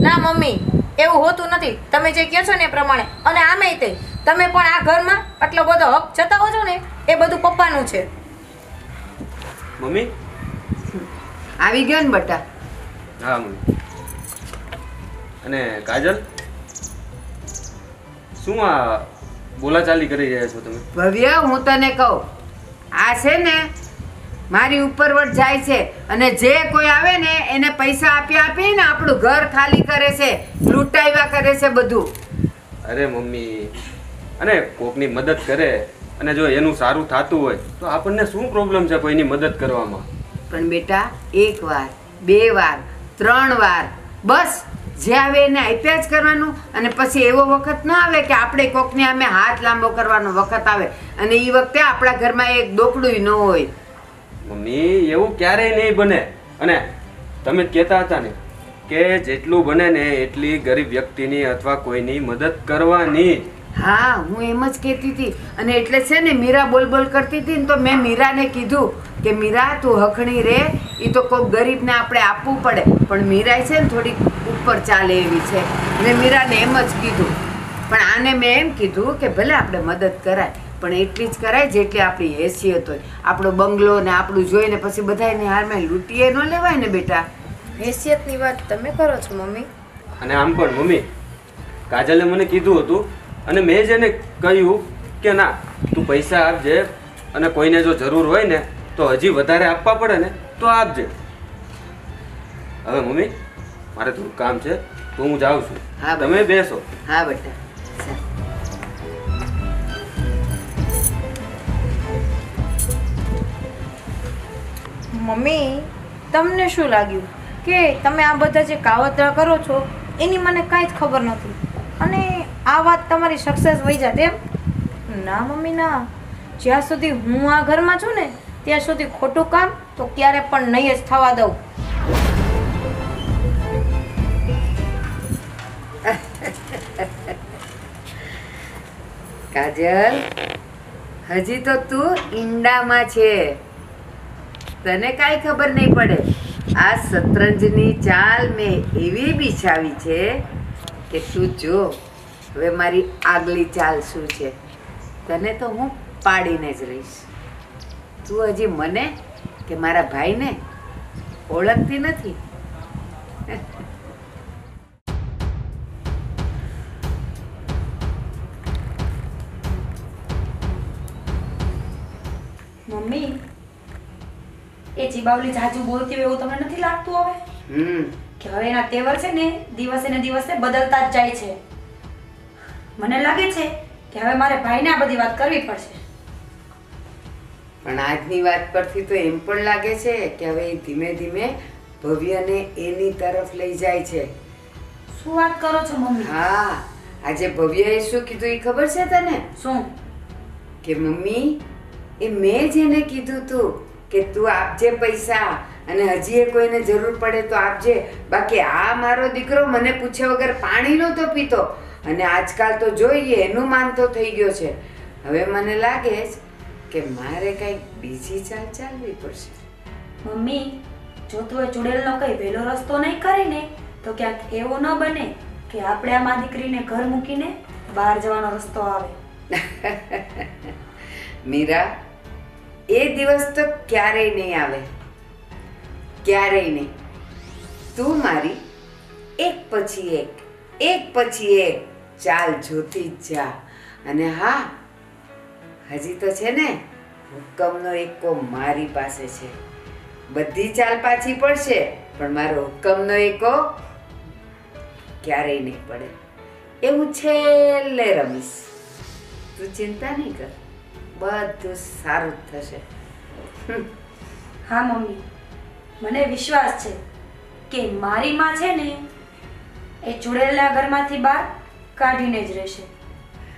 S5: ના મમ્મી, એવું હોતું નથી. તમે જે કહો છો ને એ પ્રમાણે. અને આમેય તે તમે પણ આ ઘરમાં આટલો બધો હક જતાવો છો ને એ બધું પપ્પાનું છે.
S2: મમ્મી?
S1: આવી ગયો ને બટા?
S2: હા મમ્મી. અને કાજલ, શું આ બોલાચાલી કરી રહ્યા છો તમે?
S1: ભવ્ય, હું તને કહું, આ છે ને મારી ઉપરવટ જાય છે અને જે કોઈ આવે ને એને પૈસા આપી ને આપણું ઘર ખાલી કરે છે, લૂંટાવ્યા કરે છે બધું.
S2: અરે મમ્મી, અને કોકની મદદ કરે અને જો એનું સારું થતું હોય તો આપણને શું પ્રોબ્લેમ છે કોઈની મદદ કરવામાં?
S1: પણ બેટા, 1 વાર 2 વાર 3 વાર બસ જે આવે એને આપ્યા જ કરવાનું. અને પછી એવો વખત ન આવે કે આપણે કોકને અમે હાથ લાંબો કરવાનો વખત આવે અને એ વખતે આપણા ઘરમાં એક ડોકડું ન હોય.
S2: મમ્મી, એવું ક્યારેય નહીં બને. અને તમે જ કહેતા હતા ને કે જેટલું બને ને એટલી ગરીબ વ્યક્તિની અથવા કોઈની મદદ કરવાની.
S1: હા, હું એમ જ કહેતી હતી. અને એટલે છે ને મીરા બોલ કરતી હતી ને તો મેં મીરાને કીધું કે મીરા તું હખણી રે, એ તો કોઈ ગરીબને આપણે આપવું પડે. પણ મીરા છે ને થોડીક ઉપર ચાલે એવી છે. મેં મીરાને એમ જ કીધું. પણ આને મેં એમ કીધું કે ભલે આપણે મદદ કરાય પણ એટલી જ કરાય જેટલી આપણી હેસિયત હોય. આપણો બંગલો ને આપણું જોઈને પછી બધાને હારમાં લૂંટીએ ન લેવાય ને બેટા.
S5: હેસિયતની વાત તમે કરો છો મમ્મી.
S2: અને આમ પણ મમ્મી, કાજલે મને કીધું હતું અને મેં જ એને કહ્યું કે ના, તું પૈસા આપજે અને કોઈને જો જરૂર હોય ને તો હજી વધારે આપવા પડે ને તો આપજે. હવે મમ્મી, મારે થોડું કામ છે તો હું જાઉં છું.
S1: હા,
S2: તમે બેસો.
S1: હા બેટા. ચાલ.
S5: મમ્મી તમને શું લાગ્યું કે તમે આ બધા જે કાવતરા કરો છો એની મને કાંઈ જ ખબર નથી અને આ વાત તમારી સક્સેસ વહી જાત એમ? ના મમ્મી ના, જ્યાં સુધી હું આ ઘરમાં છું ને ત્યાં સુધી ખોટું કામ તો ક્યારે પણ નહીં જ થવા દઉં.
S1: કાજલ, હજી તો તું ઈંડામાં છે, તને કાંઈ ખબર નહીં પડે. આ શતરંજની ચાલ મેં એવી બિછાવી છે કે તું જો હવે મારી આગલી ચાલ શું છે. તને તો હું પાડીને જ રહીશ. તું હજી મને કે મારા ભાઈને ઓળખતી નથી.
S6: મમ્મી, એ ચીબાવલી જાજુ બોલતી હોય એવું તમને નથી લાગતું હવે? કે હવે એના તેવર છે ને દિવસે ને દિવસે બદલતા જ જાય છે. મને લાગે છે કે હવે મારે ભાઈને આ બધી વાત કરવી પડશે.
S1: પણ આજની વાત પરથી તો એમ પણ લાગે છે કે હવે એ ધીમે ધીમે ભવ્યને એની તરફ લઈ જાય છે.
S6: શું વાત કરો છો મમ્મી?
S1: હા, આજે ભવ્યએ શું કીધું એ ખબર છે તને?
S6: શું?
S1: કે મમ્મી, એ મેં જેને કીધું તું કે તું આપજે પૈસા અને હજી એ કોઈને જરૂર પડે તો આપજે, બાકી આ મારો દીકરો મને પૂછ્યા વગર પાણી નહોતો પીતો અને આજકાલ તો જોઈએ એનું માનતો થઈ ગયો છે. હવે મને લાગે છે કે મારે કંઈક બીજી ચાલ ચાલવી પડશે.
S6: મમ્મી, જો તું એ ચુડેલનો કઈ વહેલો રસ્તો નહીં કરીને તો ક્યાંક એવું ન બને કે આપણે આ મા દીકરીને ઘર મૂકીને બહાર જવાનો રસ્તો આવે.
S1: મીરા, એ દિવસ તો ક્યારેય નહીં આવે, ક્યારેય નહીં. તું મારી એક પછી એક ચાલ જોતી જ જા. અને હા, હજી તો છે ને હુકમનો એકો મારી પાસે છે. બધી ચાલ પાછી પડશે પણ મારો હુકમનો એકો ક્યારેય નહીં પડે. એવું છેલ્લે રમીશ. તું ચિંતા નહીં કર, બધું સારું જ થશે.
S6: હા મમ્મી, મને વિશ્વાસ છે કે મારી માં છે ને એ ચુડેલના ઘરમાંથી બહાર કાઢીને જ રહેશે.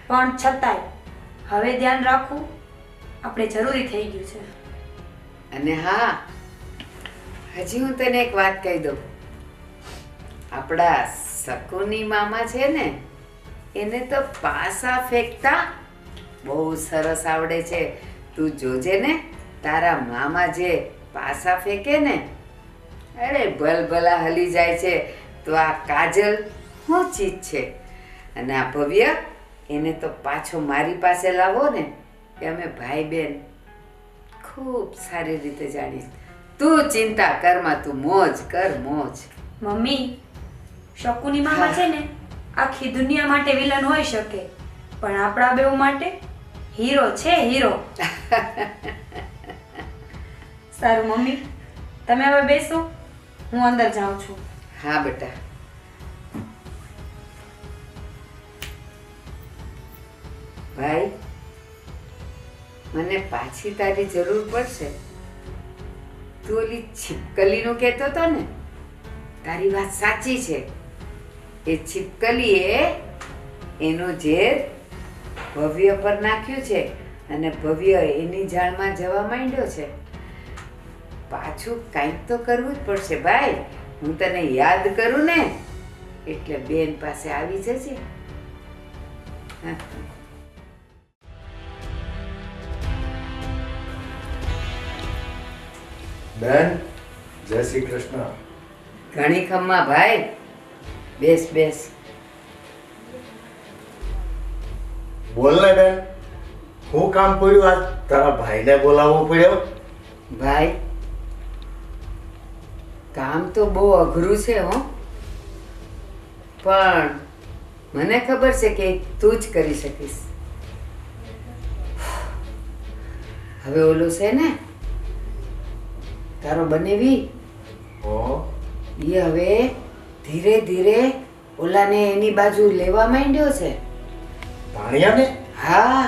S6: પણ છતાંય હવે ધ્યાન રાખવું આપણે જરૂરી થઈ ગયું છે.
S1: અને હા, હજી હું તને એક વાત કહી દઉં. આપણા શકુની મામા છે ને એને તો પાસા ફેંકતા બહુ સરસ આવડે છે. તું જોજે ને, તારા મામા જે પાસા ફેંકે ને, અરે ભલભલા હલી જાય છે. તો આ કાજલ શું ચીજ છે? અને આ ભવ્ય, એને તો પાછો મારી પાસે લાવો ને કે અમે ભાઈ બહેન ખૂબ સારી રીતે જાણીએ. તું ચિંતા કરમાં, તું મોજ કર, મોજ.
S6: મમ્મી, શકુની મામા છે ને આખી દુનિયા માટે વિલન હોઈ શકે પણ આપણા બેઉ માટે હીરો છે, હીરો. સારું મમ્મી, તમે હવે બેસો, હું અંદર જાઉં છું.
S1: હા બેટા. ભાઈ, મને પાછી તારી જરૂર પડશે. તું ઓલી છીપકલીનું કહેતો હતો ને, તારી વાત સાચી છે. એ છીપકલીએ એનું ઝેર ભવ્ય પર નાખ્યું છે અને ભવ્ય એની જાળમાં જવા માંડ્યો છે. પાછું કંઈક તો કરવું જ પડશે ભાઈ. હું તને યાદ કરું ને એટલે બેન પાસે આવી જજે. હા.
S4: બેન, જય શ્રી કૃષ્ણ.
S1: ઘણી ખમ્મા ભાઈ, બેસ બેસ.
S4: બોલ ને બેન, શું કામ પડ્યું આજ? તારા ભાઈને બોલાવવો પડ્યો?
S1: ભાઈ, કામ તો બહુ અઘરું છે હો, પણ મને ખબર છે કે તું જ કરી શકીશ. હવે ઓલું છે ને તારો બનેવી,
S4: હો,
S1: એ હવે ધીરે ધીરે ઓલાને એની બાજુ લેવા માંડ્યો છે.
S4: ભાણિયાને?
S1: હા,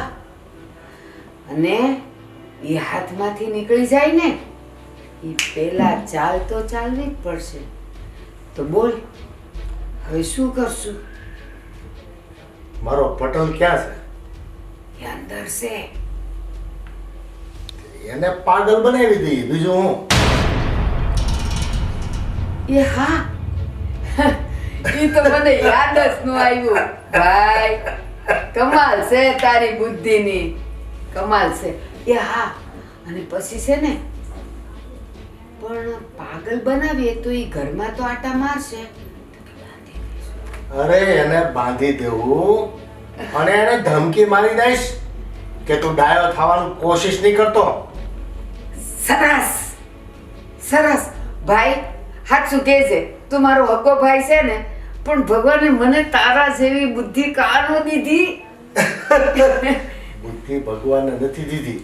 S1: અને એ હાથમાંથી નીકળી જાય ને એ પેલા ચાલ તો ચાલવી જ પડશે. તો બોલ હવે શું કરશું?
S4: મારો પટલ ક્યાં
S1: એ અંદર છે.
S4: છે એને પાગલ બનાવી દઈએ, બીજું હું.
S1: એ હા, એ તો મને યાદ જ ન આવ્યું. ભાઈ કમાલ છે તારી બુદ્ધિની, કમાલ છે. એ હા, અને પછી છે ને, પણ પાગલ બનાવીએ તો એ ઘરમાં તો આટા મારશે.
S4: અરે એને બાંધી દેવું અને એને ધમકી મારી દઈશ કે તું ડાયો થવાની કોશિશ નહીં કરતો.
S1: સરસ સરસ ભાઈ, સાચું કે છે, તું મારો હક્કો ભાઈ છે ને, પણ ભગવાને મને તારા જેવી બુદ્ધિ કાનો દીધી.
S4: બુદ્ધિ ભગવાને નથી દીધી.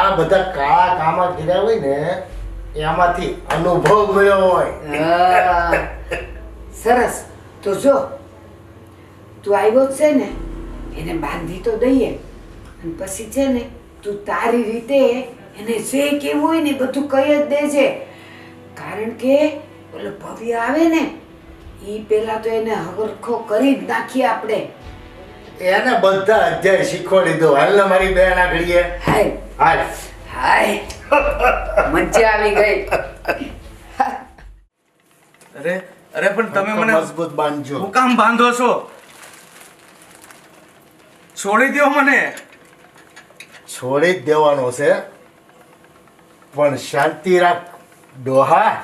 S4: આ બધા કાળા કામા કર્યા હોય ને એમાંથી અનુભવ મળ્યો હોય.
S1: હા, સરસ. તો જો તું આવ્યો જ છે ને, એને બાંધી તો દઈએ, અને પછી છે ને તું તારી રીતે એને જે કેવું હોય ને બધું કહી જ દેજે. કારણ કે ઓલો ભવ્ય આવે ને, એ પેલા તો એને હરખો કરી જ નાખીએ આપણે.
S4: એને બધા અધ્યાય શીખવાડી દો. હાલ ને મારી બેન આગળીએ.
S1: હાય
S4: હાલ.
S1: હાય, મજા આવી ગઈ.
S3: અરે અરે પણ તમે મને
S4: મજબૂત બાંધજો.
S3: હું કામ બાંધો છો? છોડી દો મને.
S4: છોડી જ દેવાનો છે, પણ શાંતિ રાખ ડોહા.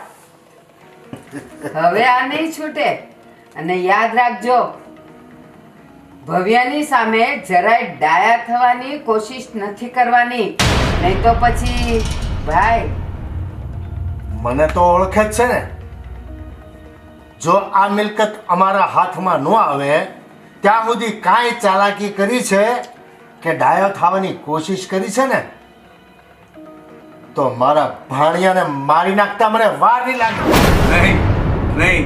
S1: હવે આ નહીં છૂટે. અને યાદ રાખજો, ભવ્યાની સામે જરાય ડાયા થવાની કોશિશ નથી કરવાની, નહીં તો પછી ભાઈ.
S4: મને તો ઓળખે જ છે ને. જો આ મિલકત અમારા હાથમાં ન આવે ત્યાં સુધી કાંઈ ચાલાકી કરી છે કે ડાયો થવાની કોશિશ કરી છે ને, તો મારા ભાણિયાને મારી નાખતા મને વાર નહીં લાગે.
S3: નહીં નહીં,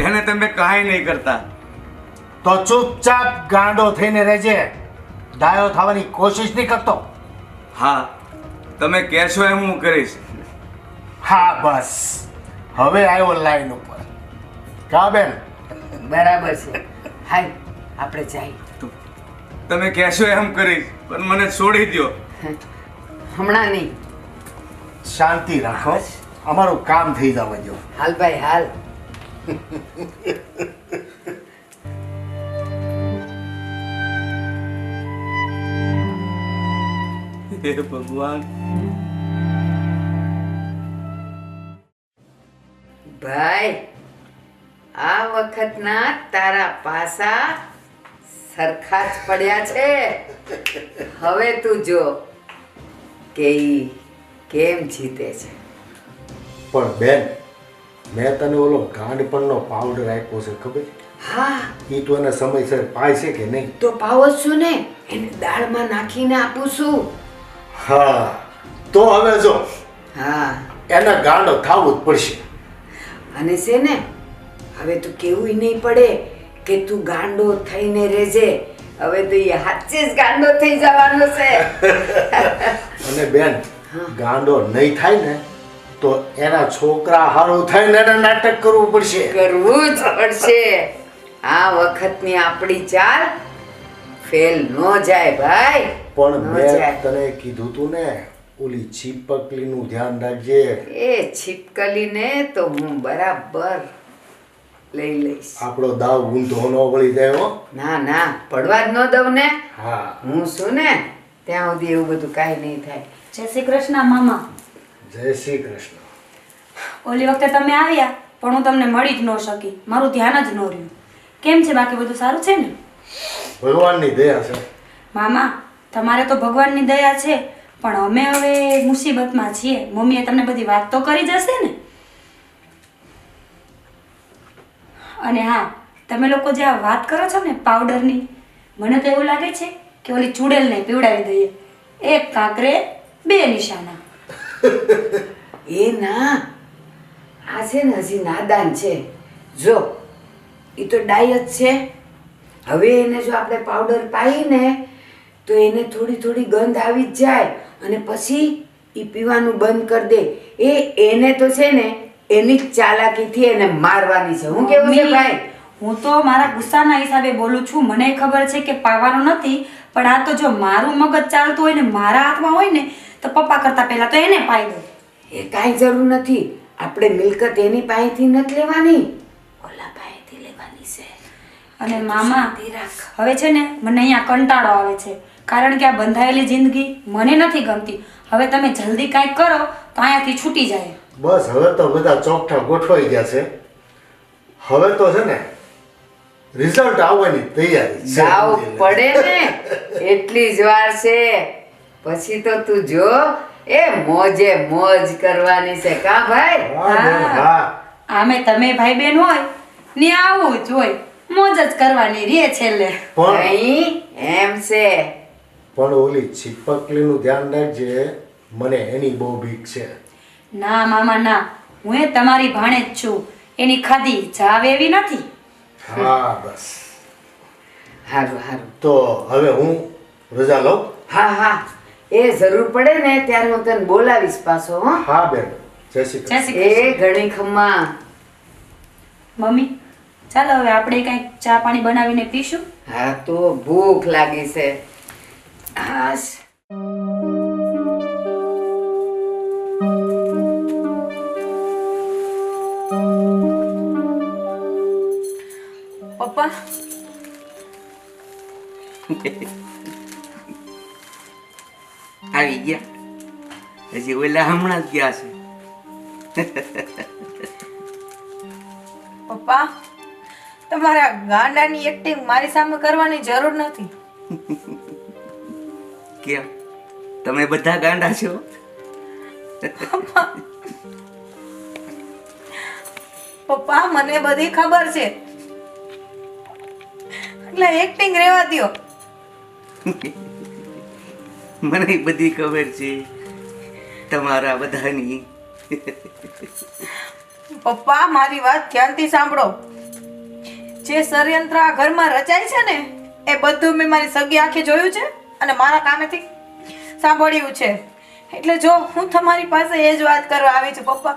S3: એને તમે કાંઈ નહીં કરતા.
S4: તો ચૂપચાપ ગાંડો થઈને રહેજે. ડાયો થવાની કોશિશ નહીં કરતો.
S3: હા, તમે કહેશો એમ હું કરીશ.
S4: હા બસ, હવે આવ્યો લાઈન ઉપર. કા બેન?
S1: બરાબર છે. હાય, આપણે જઈએ.
S3: તમે કહેશો એમ કરીશ, પણ મને છોડી દો.
S1: હમણાં નહીં.
S4: શાંતિ રાખો, અમારું કામ થઈ જવા દો.
S1: હાલ ભાઈ હાલ.
S3: હે ભગવાન.
S1: ભાઈ આ વખતના તારા પાસા સરખા જ પડ્યા છે. હવે તું જો કે ઈ કેમ જીતે છે.
S4: પણ બેન, મેં તને ઓલો ગાંડપણનો પાવડર આપ્યો છે ખબર?
S1: હા,
S4: એ તો એને સમયસર પાય છે કે નહીં?
S1: તો પાવો છું ને, એને દાળમાં નાખીને આપું છું.
S4: હા, તો હવે જો
S1: હા,
S4: એને ગાંડો થવું જ પડશે.
S1: અને છે ને, હવે તું કેવું નહીં પડે કે તું ગાંડો થઈને રહેજે. હવે તો એ હાચે જ ગાંડો થઈ જવાનો છે.
S4: અને બેન, ગાંડો નહીં થાય ને તો એના છોકરા હારું થઈને એને નાટક કરવું પડશે.
S1: કરવું જ પડશે. આ વખતની આપણી ચાલ ફેલ ન જાય ભાઈ.
S4: પણ
S1: ન
S4: મેં
S1: જાય.
S4: તને કીધું તું ને, ઓલી ચીપકલીનું ધ્યાન રાખજે.
S1: એ છીપકલીને તો હું બરાબર લઈ લઈશ.
S4: આપણો દાવ ઊંધો ન વળી જાય હો.
S1: ના ના, પડવા જ ન દઉં ને.
S4: હા.
S1: હું શું ને, ત્યાં સુધી એવું બધું કાંઈ નહીં થાય.
S6: જય શ્રી કૃષ્ણ મામા.
S4: જય શ્રી કૃષ્ણ.
S6: ઓલી વખતે તમે આવ્યા પણ હું તમને મળી જ ન શકી, મારું ધ્યાન જ ન રહ્યું. કેમ છે બાકી બધું સારું છે ને?
S4: ભગવાનની દયા છે.
S6: મામા, તમારે તો ભગવાનની દયા છે, પણ અમે હવે મુસીબતમાં છીએ. મમ્મીએ તમને બધી વાત તો કરી જશે ને? અને હા, તમે લોકો જે આ વાત કરો છો ને પાવડરની, મને તો એવું લાગે છે કે ઓલી ચૂડેલને પીવડાવી દઈએ. એક કાંકરે બે નિશાના.
S1: એ ના, આ છે ને હજી નાદાન છે. જો એ તો ડાય જ છે. હવે એને જો આપણે પાવડર પાઈને તો એને થોડી થોડી ગંધ આવી જ જાય, અને પછી એ પીવાનું બંધ કરી દે. એને તો છે ને એની જ ચાલાકીથી એને મારવાની છે. હું કેવું છે
S6: મમ્મી,
S1: ભાઈ?
S6: હું તો મારા ગુસ્સાના હિસાબે બોલું છું. મને ખબર છે કે પાવાનો નથી, પણ આ તો જો મારું મગજ ચાલતું હોય ને મારા હાથમાં હોય ને તો પપ્પા કરતા પહેલા તો એને પાઈ દો.
S1: એ કાંઈ જરૂર નથી. આપણે મિલકત એની પાસેથી નથી લેવાની, ઓલા પાસેથી લેવાની છે.
S6: અને મામા હવે છે ને મને અહીંયા કંટાળો આવે છે, કારણ કે આ બંધાયેલી જિંદગી મને નથી ગમતી. હવે તમે જલ્દી કાંઈક કરો તો અહીંયાથી છૂટી જાય.
S4: બસ હવે તો બધા ચોકઠા ગોઠવાઈ ગયા છે. હવે તો છે ને રિઝલ્ટ આવવાની તૈયારી છે.
S1: જાવ પડે ને, એટલી જ વાર છે. પછી તો તું જો એ મોજે મોજ કરવાની છે. કા ભાઈ?
S4: હા બેન, હા.
S6: આમે તમે ભાઈ બહેન હોય ને આવું જ હોય, મોજ જ કરવાની રે છેલ્લે.
S4: પણ
S1: અહીં એમ છે.
S4: પણ ઓલી છીપકલીનું ધ્યાન રાખજે, મને એની બહુ બીક છે.
S6: ના મામા ના, હું એ તમારી ભાણે જ છું. એની ખાધી જાવ એવી નથી.
S4: હા બસ.
S1: હારું હારું.
S4: તો હવે હું રજા લઉં.
S1: હા હા, એ જરૂર પડે ને ત્યારે હું તને બોલાવીશ પાછો. હો
S4: હા બેન, જય શ્રી
S6: જય
S4: કૃષ્ણ.
S6: શ્રી કૃષ્ણ.
S1: એ ઘણી ખમ્મા.
S6: મમ્મી ચાલો હવે આપણે કંઈક ચા પાણી બનાવીને પીશું.
S1: હા તો ભૂખ લાગી છે. હાશ.
S5: પપ્પા
S3: આવી ગયા. હજી ઓલા હમણાં જ ગયા છે.
S5: પપ્પા તમારા ગાંડાની એક્ટિંગ મારી સામે કરવાની જરૂર નથી.
S3: કેમ તમે બધા ગાંડા છો?
S5: પપ્પા મને બધી ખબર છે, એટલે એક્ટિંગ રહેવા દ્યો.
S3: મને બધી ખબર છે તમારા બધાની.
S5: પપ્પા મારી વાત ધ્યાનથી સાંભળો. જે ષડયંત્ર આ ઘરમાં રચાય છે ને એ બધું મેં મારી સગી આંખે જોયું છે અને મારા કાનેથી સાંભળ્યું છે. એટલે જો હું તમારી પાસે એ જ વાત કરવા આવી છું પપ્પા.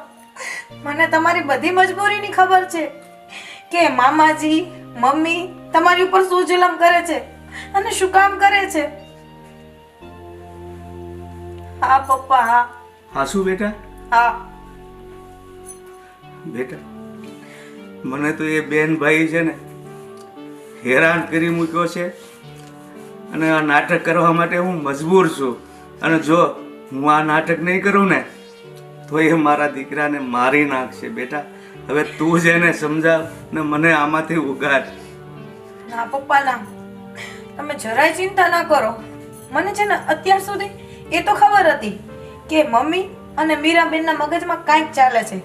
S5: મને તમારી બધી મજબૂરીની ખબર છે કે મામાજી મમ્મી તમારી ઉપર શું જુલમ કરે છે અને શું કામ કરે છે. હા પપ્પા, હા
S3: હા શું બેટા?
S5: હા.
S3: બેટા મને તો એ બેન ભાઈ છે ને હેરાન કરી મૂક્યો છે, અને આ નાટક કરવા માટે હું મજબૂર છું. અને જો હું આ નાટક નહીં કરું ને તો એ મારા દીકરાને મારી નાખશે. બેટા હવે તું જ એને સમજાવ ને મને આમાંથી ઉગાડ.
S5: ના પપ્પા ના, તમે જરાય ચિંતા ના કરો. મને છે ને અત્યાર સુધી એ તો ખબર હતી કે મમ્મી અને મીરાબેનના મગજમાં કાંઈક ચાલે છે,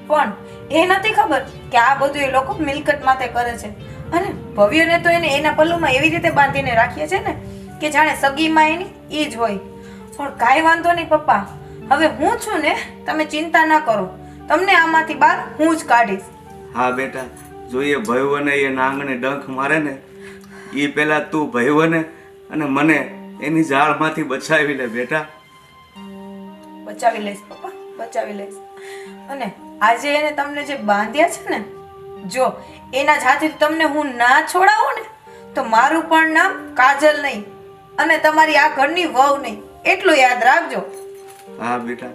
S5: પણ એ નથી ખબર કે આ બધું એ લોકો મિલકત માટે કરે છે. અને ભવ્યને તો એને એના પલ્લુમાં એવી રીતે બાંધીને રાખીએ છે ને કે જાણે સગીમાં એની એ જ હોય. પણ કાંઈ વાંધો નહીં પપ્પા, હવે હું છું ને, તમે ચિંતા ના કરો. તમને આમાંથી બહાર હું જ કાઢીશ.
S3: હા બેટા, જોઈએ ભયવને એ નાંગને ડંખ મારે ને એ પહેલા તું ભયવને અને મને એની જાળમાંથી બચાવી લે બેટા.
S5: બચાવી લઈશ પપ્પા, બચાવી લઈશ. અને આજે એને તમને જે બાંધ્યા છે ને, જો એના જાતે તમને હું ના છોડાવું ને તો મારું પણ નામ કાજલ નહીં અને તમારી આ ઘરની વહુ નહીં, એટલું યાદ રાખજો.
S3: હા બેટા,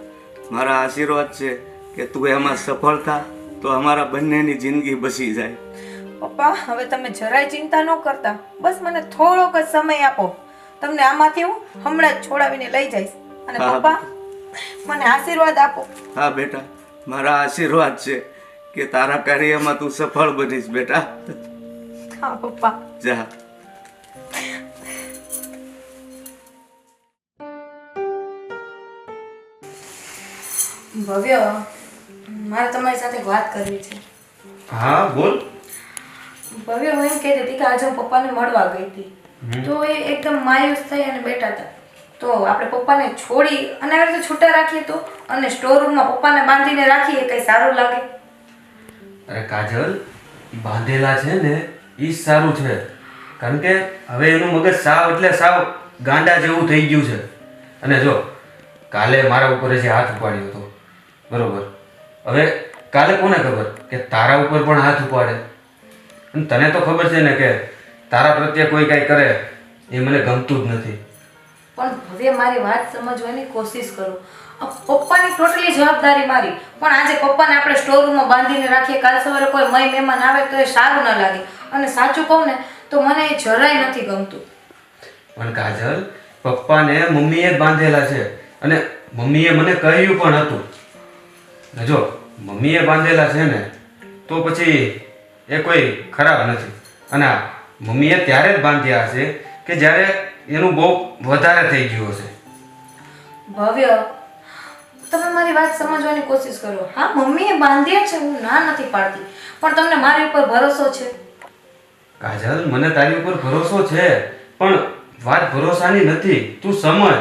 S3: મારા આશીર્વાદ છે કે તું એમાં સફળ થા તો અમારા બંનેની જિંદગી બસી જાય.
S5: પપ્પા હવે તમે જરાય ચિંતા ન કરતા, બસ મને થોડોક જ સમય આપો. તમને આમાંથી હું હમણાં જ છોડાવીને લઈ જઈશ. અને
S3: હા.
S5: પપ્પા મને આશીર્વાદ આપો.
S3: હા બેટા, મારા આશીર્વાદ છે કે તારા કાર્યમાં તું સફળ બનીશ બેટા.
S5: હા પપ્પા.
S3: જા.
S5: ભવ્ય, મારે તમારી સાથે એક વાત કરવી છે.
S2: હા બોલ.
S5: ભવ્ય, હું એમ કહેતી હતી કે આજે હું પપ્પાને મળવા ગઈ હતી, તો એ એકદમ માયુસ થઈ અને બેઠા હતા. તો આપણે પપ્પાને છોડી અને આવી રીતે છૂટા રાખીએ તો, અને સ્ટોર રૂમમાં પપ્પાને બાંધીને રાખીએ, કઈ સારું લાગે?
S2: અરે કાજલ, બાંધેલા છે ને એ જ સારું છે, કારણ કે હવે એનું મગજ સાવ એટલે સાવ ગાંડા જેવું થઈ ગયું છે. અને જો કાલે મારા ઉપર જે હાથ ઉપાડ્યો હતો બરોબર, હવે કાલે કોને ખબર કે તારા ઉપર પણ હાથ ઉપાડે. અને તને તો ખબર છે ને કે તારા પ્રત્યે કોઈ કાંઈ કરે એ મને ગમતું જ નથી.
S5: પણ હવે મારી વાત સમજવાની કોશિશ કરો. આ પપ્પાની ટોટલી જવાબદારી મારી, પણ આજે પપ્પાને આપણે સ્ટોરરૂમમાં બાંધીને રાખીએ, કાલ સવારે કોઈ મહેમાન આવે તો એ સારું ના લાગે. અને સાચું કહું ને તો મને એ જરાય નથી ગમતું.
S2: પણ કાજલ, પપ્પાને મમ્મીએ જ બાંધેલા છે અને મમ્મીએ મને કહ્યું પણ હતું. ને જો મમ્મીએ બાંધેલા છે ને તો પછી એ કોઈ ખરાબ નથી. અને આ મમ્મીએ ત્યારે જ બાંધ્યા હશે કે જ્યારે એનું બહુ વધારે થઈ ગયું હશે.
S5: ભવ્ય, તમે મારી વાત સમજવાની કોશિશ કરો. હા, મમ્મીએ બાંધ્યા છે, હું ના નથી પાડતી, પણ તમને મારી ઉપર ભરોસો છે?
S2: કાજલ, મને તારી ઉપર ભરોસો છે, પણ વાત ભરોસાની નથી. તું સમજ,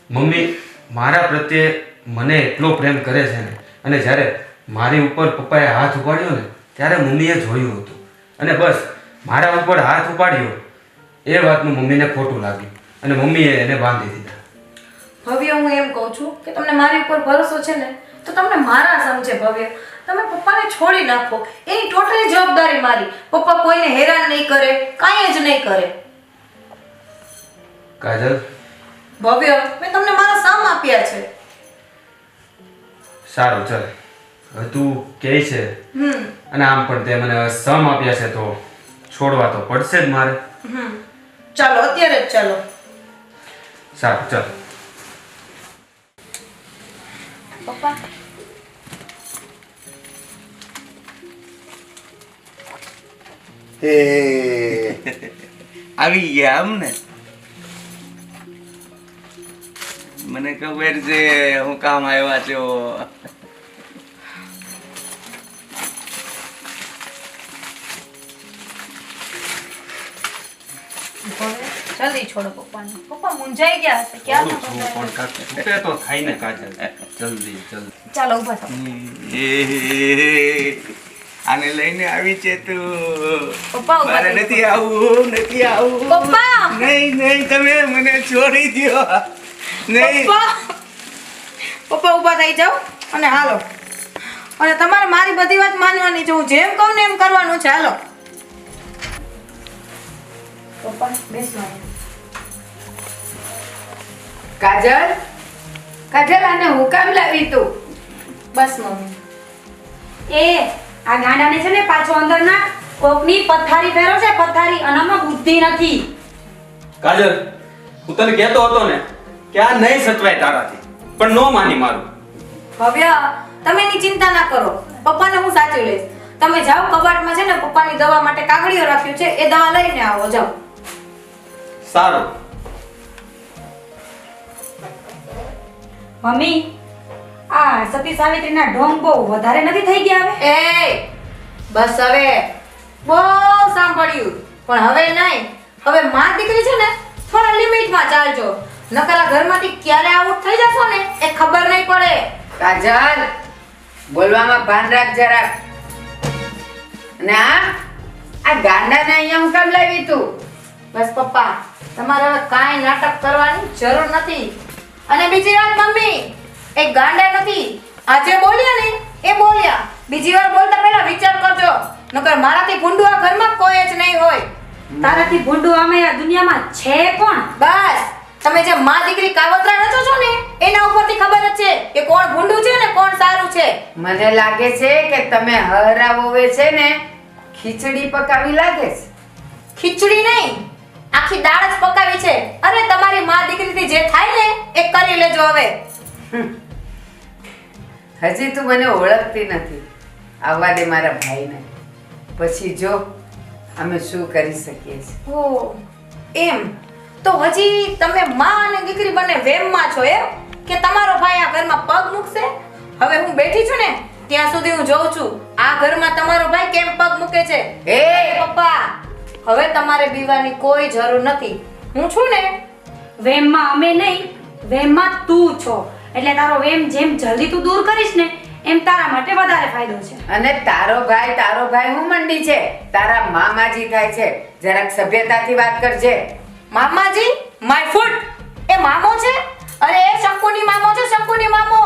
S2: મમ્મી મારા પ્રત્યે મને એટલો પ્રેમ કરે છે ને, અને જ્યારે મારી ઉપર પપ્પાએ હાથ ઉપાડ્યો ને ત્યારે મમ્મીએ જોયું હતું, અને બસ મારા ઉપર હાથ ઉપાડ્યો એ વાતનું મમ્મીને ખોટું લાગ્યું અને મમ્મીએ એને બાંધી દીધા.
S5: ભવ્ય, હું એમ કહું છું કે તમને મારી ઉપર ભરોસો છે ને તો તમને મારા સમજે. ભવ્ય, તમે પપ્પાને છોડી નાખો, એની ટોટલી જવાબદારી મારી. પપ્પા કોઈને હેરાન નહીં કરે, કાંઈ જ નહીં કરે.
S2: કાજલ,
S5: ભવ્ય, મેં તમને મારા સામ આપ્યા છે.
S2: સારું ચાલ, હવે તું કહે છે અને આમ પણ તે મને સમ આપ્યા છે તો છોડવા તો પડશે જ મારે.
S5: ચાલો, અત્યારે જ ચાલો.
S2: સારું ચાલ.
S6: પપ્પા
S3: આવી ગયા આમ ને? મને ખબર છે હું કામ આવ્યા છો.
S5: જલ્દી છોડો પપ્પાને. પપ્પા મૂંઝાઈ ગયા હશે. ક્યાં
S2: પણ કાંઈક છૂટે તો થાય ને કાજલ, જલ્દી જલ્દી.
S5: ચાલો, ઊભા થાઓ.
S3: આને લઈને આવી છે તું?
S5: પપ્પા, ઊભા
S3: મારે
S5: થાઓ.
S3: નથી આવું, નથી આવું.
S5: પપ્પા!
S3: નહીં નહીં, તમે મને છોડી દ્યો. નહીં.
S5: પપ્પા ઊભા થઈ જાઓ અને હાલો. અને તમારે મારી બધી વાત માનવાની છે. હું જેમ કહું ને એમ કરવાનું છે. હાલો પપ્પા, બેસો.
S1: કાજલ, કાજલ, આને હું કામ લાવી તું?
S5: બસ મમ્મી.
S6: એ આ ગાંડાને છે ને પાછો અંદર ના કોકની પથારી ફેરો છે, પથારી, અને આમાં બુદ્ધિ નથી.
S2: કાજલ, હું તને કહેતો હતો ને કે આ નહીં સચવાય તારાથી, પણ નો માની મારું.
S5: ભવ્ય, તમે એની ચિંતા ના કરો. પપ્પાને હું સાચવી લઈશ. તમે જાઓ, કબાટમાં છે ને પપ્પાની દવા માટે કાગળિયો રાખ્યું છે, એ દવા લઈને આવો. જાઓ.
S2: સારું.
S6: મમ્મી, આ સતી સાવિત્રીના ઢોંગ બહુ વધારે નથી થઈ ગયા હવે?
S5: એ બસ હવે બહુ સાંભળ્યું, પણ હવે નહીં. હવે માં દીકરી છે ને થોડા લિમિટમાં ચાલજો, નકર આ ઘરમાંથી ક્યારે આઉટ થઈ જશો ને એ ખબર નહીં પડે.
S1: કાજલ, બોલવામાં ભાન રાખ જરાક. અને આ ગાંડાને અહીંયા હું કામ લાવી તું?
S5: બસ પપ્પા, તમારે હવે કાંઈ નાટક કરવાની જરૂર નથી. અને બીજી વાત મમ્મી, એ ગાંડા નથી. આજે બોલ્યા ને એ બોલ્યા. બીજી વાર બોલતા પહેલા વિચાર કરજો, નકર મારાથી ભૂંડું આ ઘરમાં કોઈ જ નહીં હોય.
S6: તારાથી ભૂંડું આમે આ દુનિયામાં છે કોણ?
S5: બસ તમે જે માં દીકરી કાવતરા રચો છો ને એના ઉપરથી ખબર જ છે કે કોણ ભૂંડું છે ને કોણ સારું છે.
S1: મને લાગે છે કે તમે હરાવોવે છે ને ખીચડી પકાવી લાગે છે.
S5: ખીચડી નહીં, આખી દાળ જ પકાવી છે. અરે તમારી માં દીકરીથી જે થાય ને એ કરી લેજો હવે.
S1: હજી તું મને ઓળખતી નથી. આવવા દે મારા ભાઈને, પછી જો અમે શું કરી શકીએ છીએ.
S5: ઓ એમ તો હજી તમે માં અને દીકરી બંને વેમમાં છો એમ કે તમારો ભાઈ આ ઘરમાં પગ મૂકશે? હવે હું બેઠી છું ને ત્યાં સુધી હું જોઉં છું આ ઘરમાં તમારો ભાઈ કેમ પગ મૂકે છે. એ પપ્પા, હવે તમારે બીવાની કોઈ જરૂર નથી. હું છું ને.
S6: વેમમાં અમે નહીં, વેમમાં તું છો. એટલે તારો વેમ જેમ જલ્દી તું દૂર કરીશ ને એમ તારા માટે વધારે ફાયદો છે.
S1: અને તારો ભાઈ હું મંડી છે, તારા મામાજી થાય છે. જરાક સભ્યતાથી વાત કરજે.
S5: મામાજી, માય ફૂટ, એ મામો છે? અરે એ શકુની મામો છે, શકુની મામો.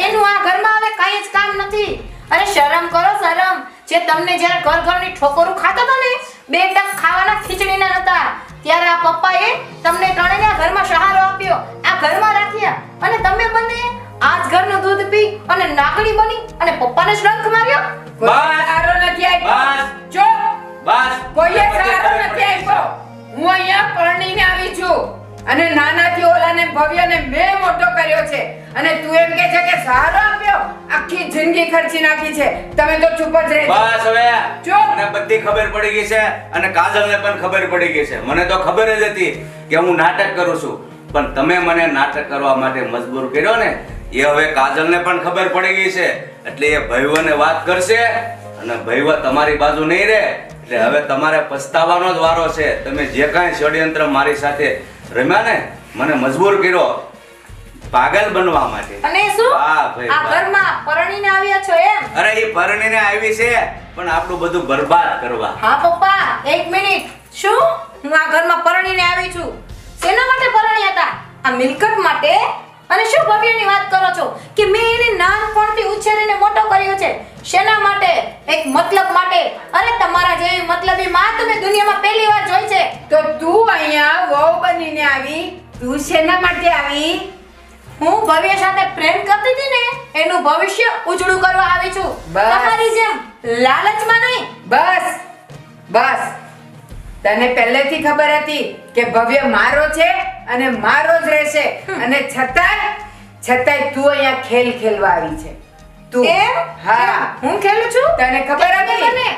S5: એનું આ ઘરમાં હવે કાંઈ જ કામ નથી. અરે શરમ કરો, શરમ. જે તમને જ્યારે ઘરની ઠોકરું ખાતા હતા ને, 2 ટક ખાવાના ખીચડીના નતા, ત્યારે આ પપ્પાએ તમને ત્રણેયને આ ઘરમાં સહારો આપ્યો, આ ઘરમાં રાખ્યા, અને તમે બંને આજ ઘરનું દૂધ પી અને નાગડી બની અને પપ્પાને જ ડંખ માર્યો.
S3: બસ.
S1: સહારો નથી આપ્યો.
S3: બસ.
S1: જો
S3: બસ.
S1: કોઈએ સહારો નથી આપ્યો. હું અહીંયા પરણીને આવી છું અને નાનાથી ઓલાને ભવ્યને મેં મોટો કર્યો છે, અને તું એમ કે છે કે સહારો આપ્યો? આખી જિંદગી ખર્ચી નાખી છે. તમે તો ચૂપ જ રહેજો.
S3: બસ હવે
S1: ચૂપ.
S3: મને બધી ખબર પડી ગઈ છે અને કાજલને પણ ખબર પડી ગઈ છે. મને તો ખબર જ હતી કે હું નાટક કરું છું, પણ તમે મને નાટક કરવા માટે મજબૂર કર્યો ને, એ હવે કાજલને પણ ખબર પડી ગઈ છે. એટલે એ ભૈવાને વાત કરશે અને ભૈવા તમારી બાજુ નહીં રહે. એટલે હવે તમારે પસ્તાવાનો જ વારો છે. તમે જે કાંઈ ષડયંત્ર મારી સાથે રમ્યા ને, મને મજબૂર કર્યો પાગલ બનવા માટે.
S5: અને શું
S3: વાહ ભાઈ,
S5: આ
S3: વાહ.
S5: ઘરમાં પરણીને આવ્યા છો એમ?
S3: અરે એ પરણીને આવી છે પણ આપણું બધું બરબાદ કરવા.
S5: હા પપ્પા, 1 મિનિટ. શું હું આ ઘરમાં પરણીને આવી છું? શેના માટે પરણ્યા હતા? આ મિલકત માટે? અને શું ભવ્યની વાત કરો છો કે મેં એને નાનપણથી ઉછેરીને મોટો કર્યો છે? શેના માટે? એક મતલબ માટે. અરે તમારા જેવી મતલબી માં તો મેં દુનિયામાં પહેલી વાર જોઈ છે.
S1: તો તું અહીંયા વહુ બનીને આવી? તું શેના માટે આવી?
S5: હું ભવ્ય સાથે પ્રેમ કરતી હતી ને, એનું ભવિષ્ય ઉજળું કરવા આવી છું.
S1: બસ.
S5: તમારી જેમ લાલચમાં નહીં.
S1: બસ બસ, તને પહેલેથી ખબર હતી કે ભવ્ય મારો છે અને મારો જ રહેશે, અને છતાંય તું અહીંયા ખેલ ખેલવા આવી છે. તું
S5: એમ?
S1: હા,
S5: હું ખેલું છું?
S1: તને ખબર હતી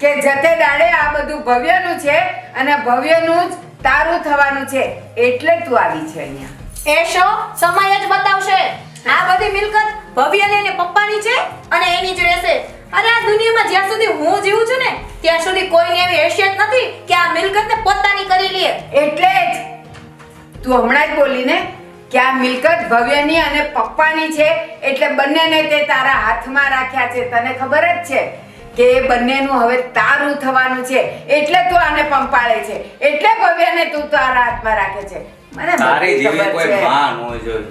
S1: કે જતે દાડે આ બધું ભવ્યનું છે અને ભવ્યનું જ તારું થવાનું છે, એટલે તું આવી છે અહીંયા.
S5: એ શો સમય જ બતાવશે. આ બધી મિલકત ભવ્યને અને પપ્પાની છે અને એની જ રહેશે. અરે આ દુનિયામાં જ્યાં સુધી હું જીવું છું ને, ત્યાં સુધી કોઈની એવી હેસિયત નથી કે આ મિલકતને પોતાની કરી લે.
S1: એટલે જ તું હમણાં જ બોલી ને કે આ મિલકત ભવ્યની અને પપ્પાની છે, એટલે બંનેને તે તારા હાથમાં રાખ્યા છે. તને ખબર જ છે કે એ બંનેનું હવે તારું થવાનું છે, એટલે તું આને પંપાળે છે, એટલે ભવ્યને તું તારા હાથમાં રાખે છે. મને
S3: તારી
S1: બધી
S3: જેવી
S1: ખબર
S3: કોઈ
S1: છે.
S3: માં ન જોઈ.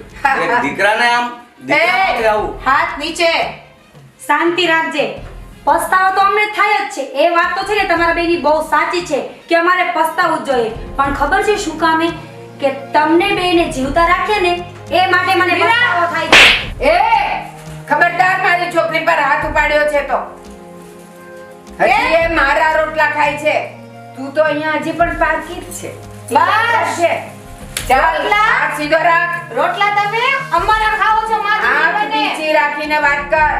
S3: એક દીકરાને આમ દીકરા માટે આવું.
S5: હાથ નીચે.
S6: શાંતિ રાખજે. પસ્તાવો તો અમને થાય જ છે, એ વાત તો છે ને તમારા બેની બહુ સાચી છે કે અમારે પસ્તાવું જ જોઈએ, પણ ખબર છે શું કામે? કે તમને બેને જીવતા રાખે ને, એ માટે મને પસ્તાવો થાય છે.
S1: એ ખબરદાર, મારી છોકરી પર હાથ ઉપાડ્યો છે તો હજી એ મારા રોટલા ખાય છે. તું તો અહીંયા હજી પણ પારકી જ છે.
S5: બસ.
S1: છે. ચાલ,
S5: રોટલા?
S1: હાથ સીધો રાખ.
S5: રોટલા તમે અમારા ખાઓ છો, મારી
S1: આંખ
S5: બને.
S1: નીચી રાખીને વાત કર.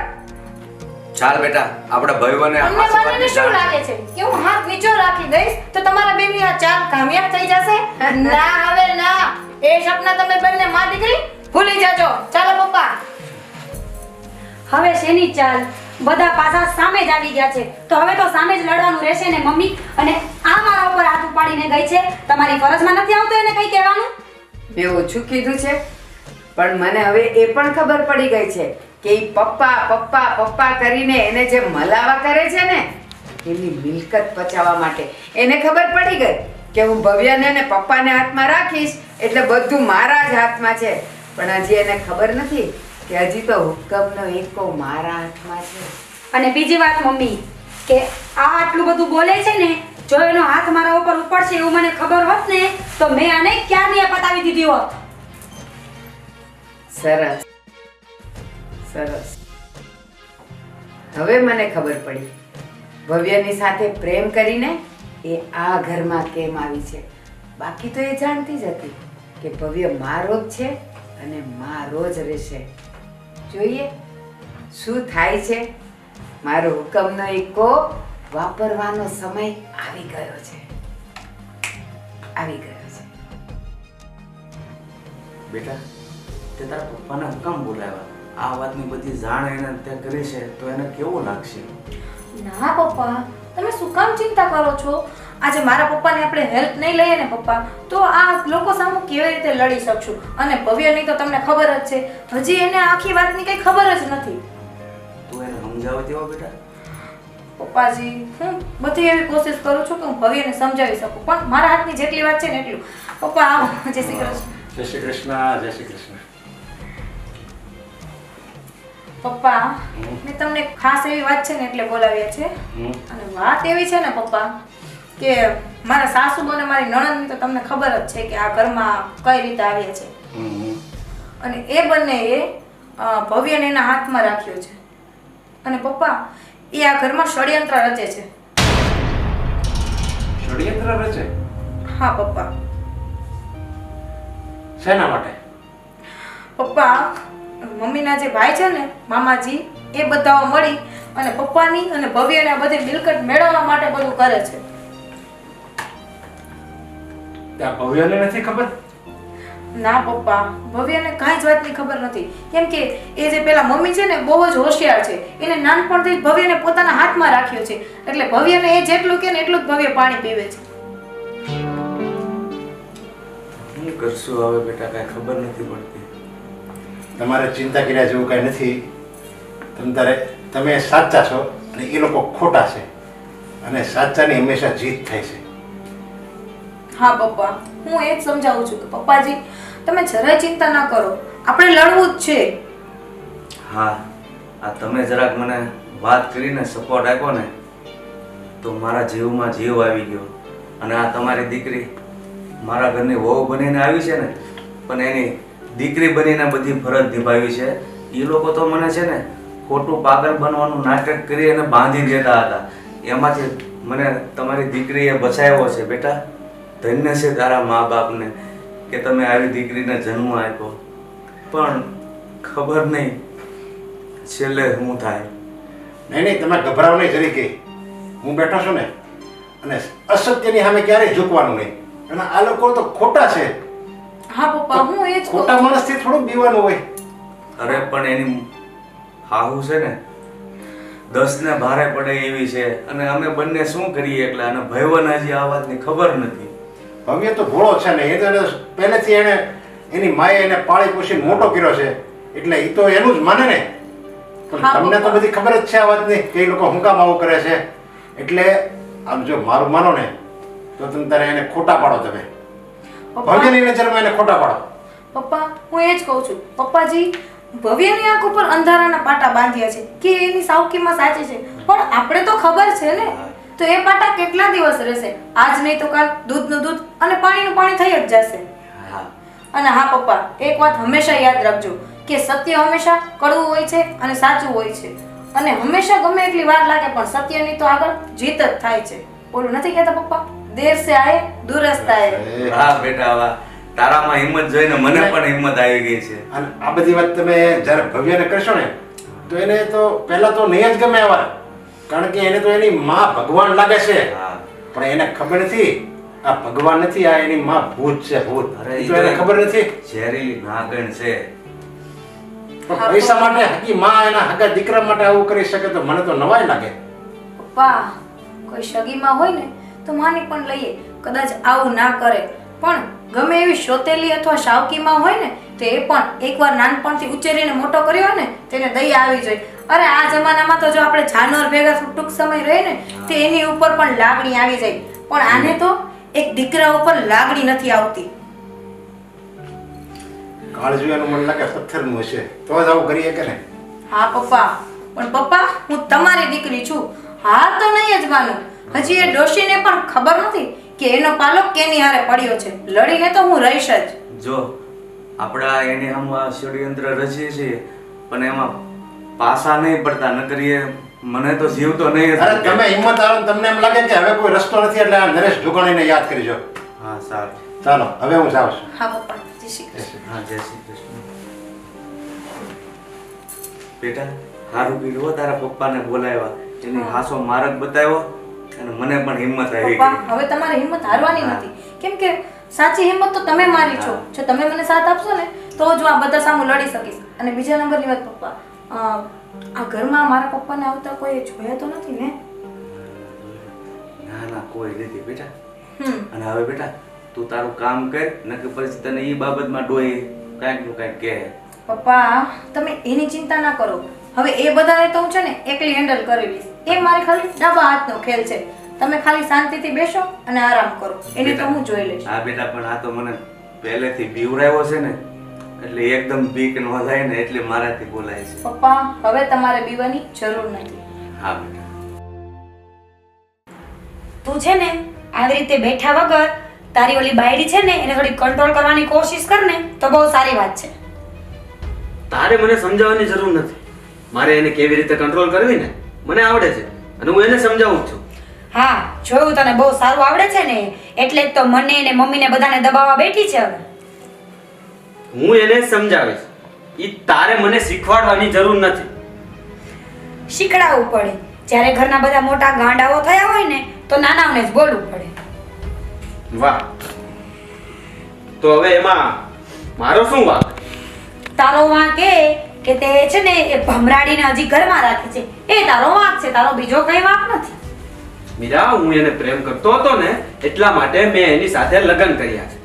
S3: ચાલ બેટા, આપણે ભૈવાને
S5: તમને બંનેને શું લાગે છે કે હું હાથ નીચો રાખી દઈશ તો તમારા બેનની આ ચાલ કામયાબ થઈ જશે? ના, હવે ના. એ સપના તમે બંને માં દીકરી ભૂલી જાજો. ચાલો પપ્પા.
S6: હવે શેની ચાલ? બધા પાછા સામે જ આવી ગયા છે, તો હવે તો સામે જ લડવાનું રહેશે ને મમ્મી. અને આ મારા ઉપર હાથ ઉપાડીને ગઈ છે, તમારી ફરજમાં નથી આવતું એને કઈ કહેવાનું?
S1: મેં ઓછું કીધું છે, પણ મને હવે એ પણ ખબર પડી ગઈ છે કે ઈ પપ્પા પપ્પા પપ્પા કરીને એને જે મલાવા કરે છે ને, એની મિલકત બચાવવા માટે એને ખબર પડી ગઈ કે હું ભવ્યને ને પપ્પાને હાથમાં રાખીશ એટલે બધું મારા જ હાથમાં છે. પણ હજી એને ખબર નથી કે હજી તો હુકમનો એકો મારા હાથમાં છે.
S6: અને બીજી વાત મમ્મી, કે આ આટલું બધું બોલે છે ને, જો એનો હાથ મારા ઉપર ઉપડશે એવું મને ખબર હોત ને, તો મેં આને ક્યારની પતાવી દીધી હોત.
S1: સરસ સરસ, હવે મને ખબર પડી ભવ્યની સાથે પ્રેમ કરીને એ આ ઘરમાં કેમ આવી છે. બાકી તો એ જાણતી જ હતી કે ભવ્ય મારો જ છે અને મારો જ રહેશે. જોઈએ શું થાય છે. મારો હુકમનો એકો વાપરવાનો સમય આવી ગયો છે, આવી ગયો છે.
S3: બેટા, તે તારા પપ્પાને હુકમ બોલાવ્યા? આ વાતની બધી જાણ એને તે કરી છે તો એને કેવું લાગશે?
S5: ના પપ્પા, તમે શું કામ ચિંતા કરો છો? આજે મારા પપ્પાને આપણે હેલ્પ નહીં લઈએ ને પપ્પા, તો આ લોકો સામે કેવી રીતે લડી શકશું? અને ભવ્યની તો તમને ખબર જ છે, હજી એને આખી વાતની કઈ ખબર જ નથી.
S3: તું એને સમજાવી દેવો બેટા.
S5: પપ્પાજી, હું બધી એવી કોશિશ કરું છું કે હું ભવ્યને સમજાવી શકું, પણ મારા હાથની જેટલી વાત છે ને એટલું. પપ્પા આવો. જય શ્રી કૃષ્ણ.
S4: જય શ્રી કૃષ્ણ, જય શ્રી કૃષ્ણ.
S5: પપ્પા મેં તમને ખાસ એવી વાત છે ને એટલે બોલાવ્યા છે. અને વાત એવી છે ને પપ્પા કે મારા સાસુ અને મારી નણંદની તો તમને ખબર જ છે કે આ ઘરમાં કઈ રીતે આવ્યા છે. અને એ બંનેએ ભવ્યને એના હાથમાં રાખ્યો છે. અને પપ્પા એ આ ઘરમાં ષડયંત્ર રચે છે.
S4: ષડયંત્ર રચે?
S5: હા પપ્પા.
S4: શેના માટે?
S5: પપ્પા મમ્મીના જે ભાઈ છે ને મામાજી એ બધાઓ મળી અને પપ્પાની અને ભવ્યને આ બધી મિલકત મેળવવા માટે બધું કરે છે.
S4: ત્યાં ભવ્યને નથી ખબર?
S5: ના પપ્પા ભવ્યને કાંઈ જ વાતની ખબર નથી. કેમ કે એ જે પેલા મમ્મી છે ને બહુ જ હોશિયાર છે. એને નાનપણથી જ ભવ્યને પોતાના હાથમાં રાખ્યો છે. એટલે ભવ્યને એ જેટલું કે ને એટલું જ ભવ્ય પાણી પીવે છે.
S3: શું કરશું હવે બેટા, કાંઈ ખબર નથી પડતી.
S4: તમારે ચિંતા કર્યા જેવું કાંઈ નથી. તમે સાચા છો અને એ લોકો ખોટા છે, અને સાચાની હંમેશા જીત થાય છે.
S5: હા પપ્પા હું એ જ સમજાવું છું કે પપ્પાજી તમે જરાય ચિંતા ના કરો, આપણે લડવું જ છે.
S3: હા, આ તમે જરાક મને વાત કરીને સપોર્ટ આપ્યો ને તો મારા જીવમાં જીવ આવી ગયો. અને આ તમારી દીકરી મારા ઘરની વહુ બનીને આવી છે ને, પણ એની દીકરી બનીને બધી ફરજ નિભાવી છે. એ લોકો તો મને છે ને ખોટું પાગલ બનવાનું નાટક કરી અને બાંધી દેતા હતા. એમાંથી મને તમારી દીકરીએ બચાવ્યો છે. બેટા ધન્ય છે તારા મા બાપને કે તમે આવી દીકરીને જન્મ આપ્યો. પણ ખબર નહીં છેલ્લે શું થાય.
S4: નહીં, તમે ગભરાવ નહીં જરીકે. હું બેઠો છું ને, અને અસત્યની સામે ક્યારેય ઝૂકવાનું નહીં. અને આ લોકો તો ખોટા છે.
S5: હા પપ્પા હું એ જ કહું
S4: ખોટા
S5: છું.
S4: માણસથી થોડું બીવાનું હોય.
S3: અરે પણ એની હાહુ છે ને 10 ને ભારે પડે એવી છે. અને અમે બંને શું કરીએ એકલા. અને ભયવન હજી આ વાતની ખબર નથી.
S4: ભવ્ય તો ભોળો છે ને, એ તો પહેલેથી એને એની માએ એને પાળી પોષીને મોટો કર્યો છે, એટલે એ તો એનું જ માને ને. પણ
S5: હા,
S4: તમને તો
S5: પપ્પા.
S4: બધી ખબર જ છે આ વાતની કે એ લોકો હું કામ આવું કરે છે. એટલે આમ જો મારું માનો ને તો તમે તારે એને ખોટા પાડો. તમે
S5: પપ્પા
S4: ભવ્યની નજરમાં એને ખોટા પાડો.
S5: પપ્પા હું એ જ કહું છું પપ્પાજી ભવ્યની આંખ ઉપર અંધારાના પાટા બાંધ્યા છે કે એની સાવકીમાં સાચી છે. પણ આપણે તો ખબર છે ને તો એ પાટા કેટલા દિવસ રહેશે? આજ નહીં તો કાલ દૂધનું દૂધ અને પાણીનું પાણી થઈ જ જશે.
S3: હા,
S5: અને હા પપ્પા એક વાત હંમેશા યાદ રાખજો કે સત્ય હંમેશા કડવું હોય છે અને સાચું હોય છે. અને હંમેશા ગમે એટલી વાર લાગે પણ સત્યની તો આગળ જીત જ થાય છે. ઓલું નથી કહેતા પપ્પા, દેર સે આયે દુરસ્ત આયે.
S3: હા બેટા, વાહ, તારામાં હિંમત જોઈને મને પણ હિંમત આવી ગઈ છે.
S4: અને આ બધી વાત તમે જ્યારે ભવ્યને કરશો ને તો એને તો પહેલા તો નહીં જ ગમે આ વાત. કારણ કે એને તો એની માં ભગવાન લાગે છે.
S3: હા,
S4: પણ એને ખબર નથી આ ભગવાન નથી, આ એની માં ભૂત છે, ભૂત.
S3: અરે
S4: એ તો એને ખબર નથી.
S3: ઝેરીલી નાગણ છે.
S4: પણ પૈસા માટે હકી માં એના હગા દીકરા માટે આવું કરી શકે તો મને તો નવાઈ લાગે.
S5: પપ્પા કોઈ સગીમાં હોય ને તો માની પણ લઈએ કદાચ આવું ના કરે. પણ ગમે એવી શોતેલી અથવા શાવકીમાં હોય ને તો એ પણ એકવાર નાનપણથી ઉછેરીને મોટો કર્યો હોય ને તેને દયા આવી જોઈએ. અરે આ જમાનામાં તો જો આપણે જાનવર ભેગા ટૂંક સમય રહે ને તો એની ઉપર પણ લાગણી આવી જાય. પણ આને તો એક દીકરા ઉપર લાગણી નથી આવતી.
S4: કાળજું એનું મન લાગે પથ્થરનું હશે તો જ આવું કરીએ કે ને.
S5: હા પપ્પા, પણ પપ્પા હું તમારી દીકરી છું, હાર તો નહીં જ માનું. હજી એ ડોશીને પણ ખબર નથી કે એનો પાલો કેની હારે પડ્યો છે. લડીને તો હું રહીશ જ.
S3: જો આપણા એને આમ ષડયંત્ર રચીએ છીએ પણ એમાં પાસા નહીં પડતા. ન કરીએ મને તો જીવ તો નહીં જ.
S4: અરે તમે હિંમત આવો ને તમને એમ લાગે કે હવે કોઈ રસ્તો નથી એટલે આ નરેશ ઢોકાણીને યાદ કરીજો.
S3: હા સારું.
S4: ચાલો હવે હું જાઉં છું.
S5: હા પપ્પા, જય શ્રી કૃષ્ણ.
S3: હા, જય શ્રી કૃષ્ણ. બેટા સારું કર્યું હો તારા પપ્પાને બોલાવ્યા. એની હાસો માર્ગ બતાવ્યો અને મને પણ હિંમત આવી
S5: પપ્પા
S3: ગઈ.
S5: હવે તમારી હિંમત હારવાની નથી. કેમ કે સાચી હિંમત તો તમે મારી છો. જો તમે મને સાથ આપશો ને તો જ હું આ બધા સામે લડી શકીશ. અને બીજા નંબરની વાત પપ્પા, આ ઘરમાં મારા પપ્પાને આવતા કોઈ જોયા તો નથી ને?
S3: ના ના, કોઈ નથી બેટા.
S5: હમ
S3: અને હવે બેટા તું તારું કામ કર, નકર પછી તને એ બાબતમાં ડોઈ કાંઈક નું કાંઈક કહે.
S5: પપ્પા તમે એની ચિંતા ના કરો. હવે એ બધાને તો હું છે ને એકલી હેન્ડલ કરી લઈશ. એ મારે ખાલી ડાબા હાથનો ખેલ છે. તમે ખાલી શાંતિથી બેસો અને આરામ કરો, એને તો હું જોઈ લઈશ.
S3: હા બેટા, પણ આ તો મને પહેલેથી બીવરાયો છે ને એટલે એકદમ બીક ન થાય ને એટલે મારાથી બોલાય છે.
S5: પપ્પા હવે તમારે બીવાની જરૂર નથી.
S3: હા બેટા.
S6: તું છે ને આવી રીતે બેઠા વગર તારી ઓલી બાયડી છે ને એને થોડી કંટ્રોલ કરવાની કોશિશ કર ને તો બહુ સારી વાત છે.
S2: તારે મને સમજાવવાની જરૂર નથી. મારે એને કેવી રીતે કંટ્રોલ કરવી ને મને આવડે છે અને હું એને સમજાવું જ છું.
S6: હા જોયું, તને બહુ સારું આવડે છે ને એટલે જ તો મને ને મમ્મીને બધાને દબાવવા બેઠી છે હવે.
S2: હું એને જ સમજાવીશ. ઈ તારે મને શીખવાડવાની જરૂર નથી.
S6: શીખડાવવું પડે. જ્યારે ઘરના બધા મોટા ગાંડાઓ થયા હોય ને તો નાનાઓને જ બોલવું પડે.
S2: વાહ, તો હવે એમાં મારો શું વાંક?
S6: તારો વાંક એ કે તે છે ને એ ભમરાડીને હજી ઘરમાં રાખી છે, એ તારો વાંક છે, તારો બીજો કઈ વાંક નથી.
S2: મીરા, હું એને પ્રેમ કરતો હતો ને એટલા માટે મેં એની સાથે લગ્ન કર્યા છે.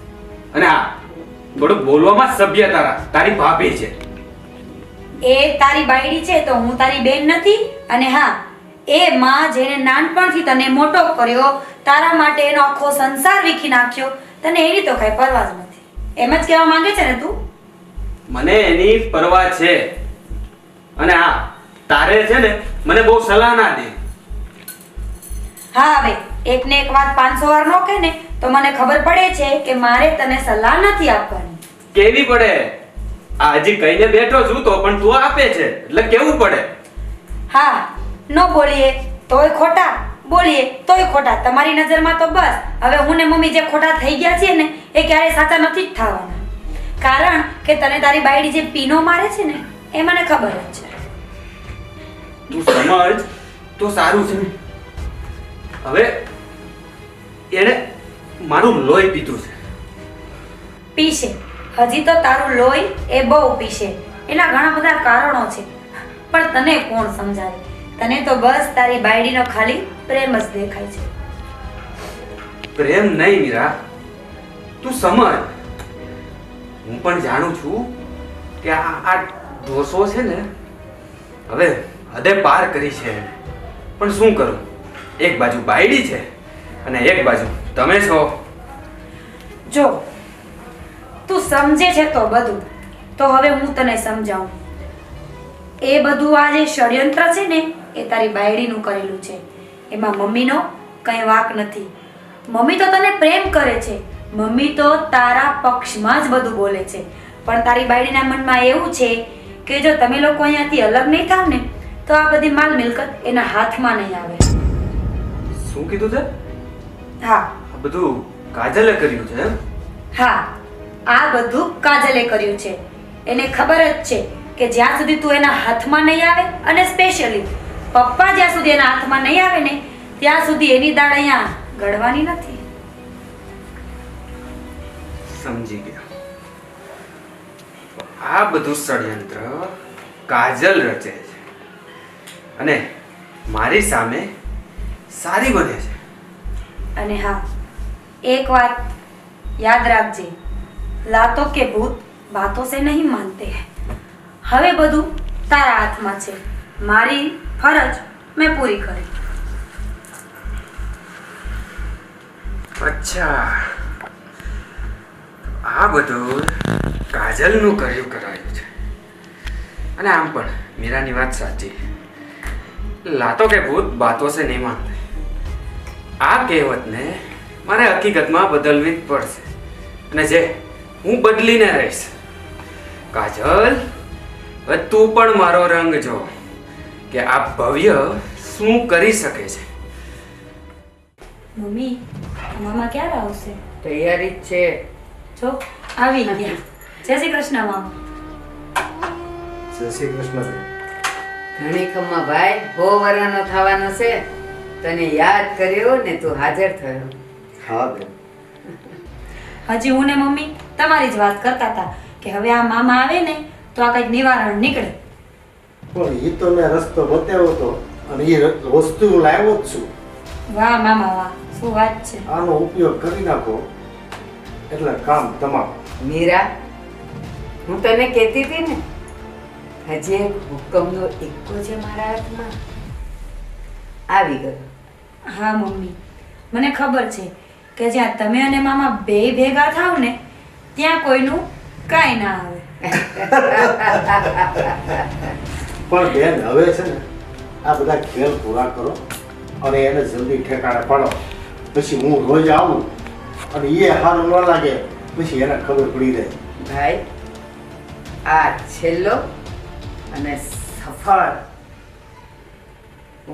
S2: અને હા, થોડુંક બોલવામાં સભ્યતા રાખ. તારી ભાભી છે.
S6: એ તારી બાયડી છે તો હું તારી બેન નથી. અને હા, એ માં જેને નાનપણથી તને મોટો કર્યો, તારા માટે એનો આખો સંસાર વીખી નાખ્યો, તને એની તો કઈ પરવા જ નથી. એમ જ કહેવા માંગે છે ને તું?
S2: મને એની પરવા છે. અને હા, તારે છે ને મને બહુ સલાહ ના દે.
S6: હા, હવે એકને એક વાત 500 વાર નો કહે ને તો મને ખબર પડે છે કે મારે તને સલાહ નથી આપવાની.
S2: કેવી પડે? આ હજી કહીને બેઠો છું તો પણ તું આપે છે એટલે કેવું પડે?
S6: હા, નો બોલીએ તોય ખોટા, બોલીએ તોય ખોટા. તમારી નજરમાં તો બસ હવે હું ને મમ્મી જે ખોટા થઈ ગયા છીએ ને એ ક્યારેય સાચા નથી જ થવાના. કારણ કે તને તારી બાયડી જે પીનો મારે છે ને એ મને ખબર જ છે.
S2: તું સમજ તો સારું છે. હવે એણે મારું લોહી પીધું છે.
S6: પીશે, હજી તો તારું લોહી એ બહુ પીશે. એના ઘણા બધા કારણો છે પણ તને કોણ સમજાવે? તને તો બસ તારી બાયડીનો ખાલી પ્રેમ જ દેખાય છે.
S2: પ્રેમ નહીં મીરા, તું સમજ. હું પણ જાણું છું કે આ દોષો છે ને હવે હદે પાર કરી છે. પણ શું કરું? એક બાજુ બાયડી છે અને એક બાજુ તમે છો.
S6: જો તું સમજે છે તો બધું, તો હવે હું તને સમજાવું. એ બધું આ જે ષડયંત્ર છે ને એ તારી બાયડીનું કરેલું છે. એમાં મમ્મીનો કંઈ વાંક નથી. મમ્મી તો તને પ્રેમ કરે છે, મમ્મી તો તારા પક્ષમાં જ બધું બોલે છે. પણ તારી બાયડીના મનમાં એવું છે કે જો તમે લોકો અહીંયાથી અલગ નહીં થાવ ને તો આ બધી માલ મિલકત એના હાથમાં નહીં આવે.
S2: શું કીધું છે?
S6: હા
S2: આ બધું કાજલે કર્યું છે એમ?
S6: હા, આ બધું કાજલે કર્યું છે. એને ખબર જ છે કે જ્યાં સુધી તું એના હાથમાં નહીં આવે, અને સ્પેશિયલી પપ્પા જ્યાં સુધી એના હાથમાં નહીં આવે ને ત્યાં સુધી એની દાળ અહીંયા ગળવાની નથી.
S2: સમજી ગયા. આ બધું ષડયંત્ર કાજલ રચે છે અને મારી સામે સારી બને છે.
S6: અને હા, એક વાત યાદ રાખજે, લાતો કે ભૂત બાતો સે નહીં માનતે. હવે બધું તારા હાથમાં છે. મારી ફરજ મેં પૂરી કરી.
S2: અચ્છા, આ બધું કાજલનું કર્યું કરાયું છે. અને આમ પણ મીરાની વાત સાચી. લાતો કે ભૂત બાતો સે નહીં માનતે. આ કહેવતને મારે હકીકતમાં બદલવી જ પડશે. અને જે હું બદલીને રહીશ. કાજલ, હવે તું પણ મારો રંગ જો કે આ ભવ્ય શું કરી શકે છે.
S6: મમ્મી, મામા ક્યારે આવશે?
S1: તૈયારી જ છે.
S6: જો આવી ગયા. જય શ્રી કૃષ્ણ મામા.
S4: જય શ્રી કૃષ્ણ.
S1: ઘણી ખમ્મા ભાઈ, 100 વર્ષનો થવાનો છે. તને યાદ કર્યો ને તું હાજર થયો.
S4: હા બેન.
S6: હજી હું ને મમ્મી તમારી જ વાત કરતા હતા કે હવે આ મામા આવે ને તો આ કંઈક નિવારણ નીકળે.
S4: પણ એ તો મેં રસ્તો બતાવ્યો હતો અને એ વસ્તુ હું લાવ્યો જ છું.
S6: વાહ મામા વાહ, શું વાત છે.
S4: આનો ઉપયોગ કરી નાખો એટલે કામ તમામ.
S1: મીરા, હું તને કહેતી હતી ને, હજી એક હુકમનો એકો છે મારા હાથમાં. આવી ગયો.
S6: હા મમ્મી, મને ખબર છે કે જ્યાં તમે અને મામા બે ભેગા થાવ ને ત્યાં કોઈનું કાંઈ ના આવે.
S4: પણ બેન હવે છે ને આ બધા ખેલ પૂરા કરો અને એને જલ્દી ઠેકાણે પાડો. પછી હું રોજ આવું અને એ સારું ન લાગે પછી એને ખબર પડી જાય.
S1: ભાઈ આ છેલ્લો અને સફળ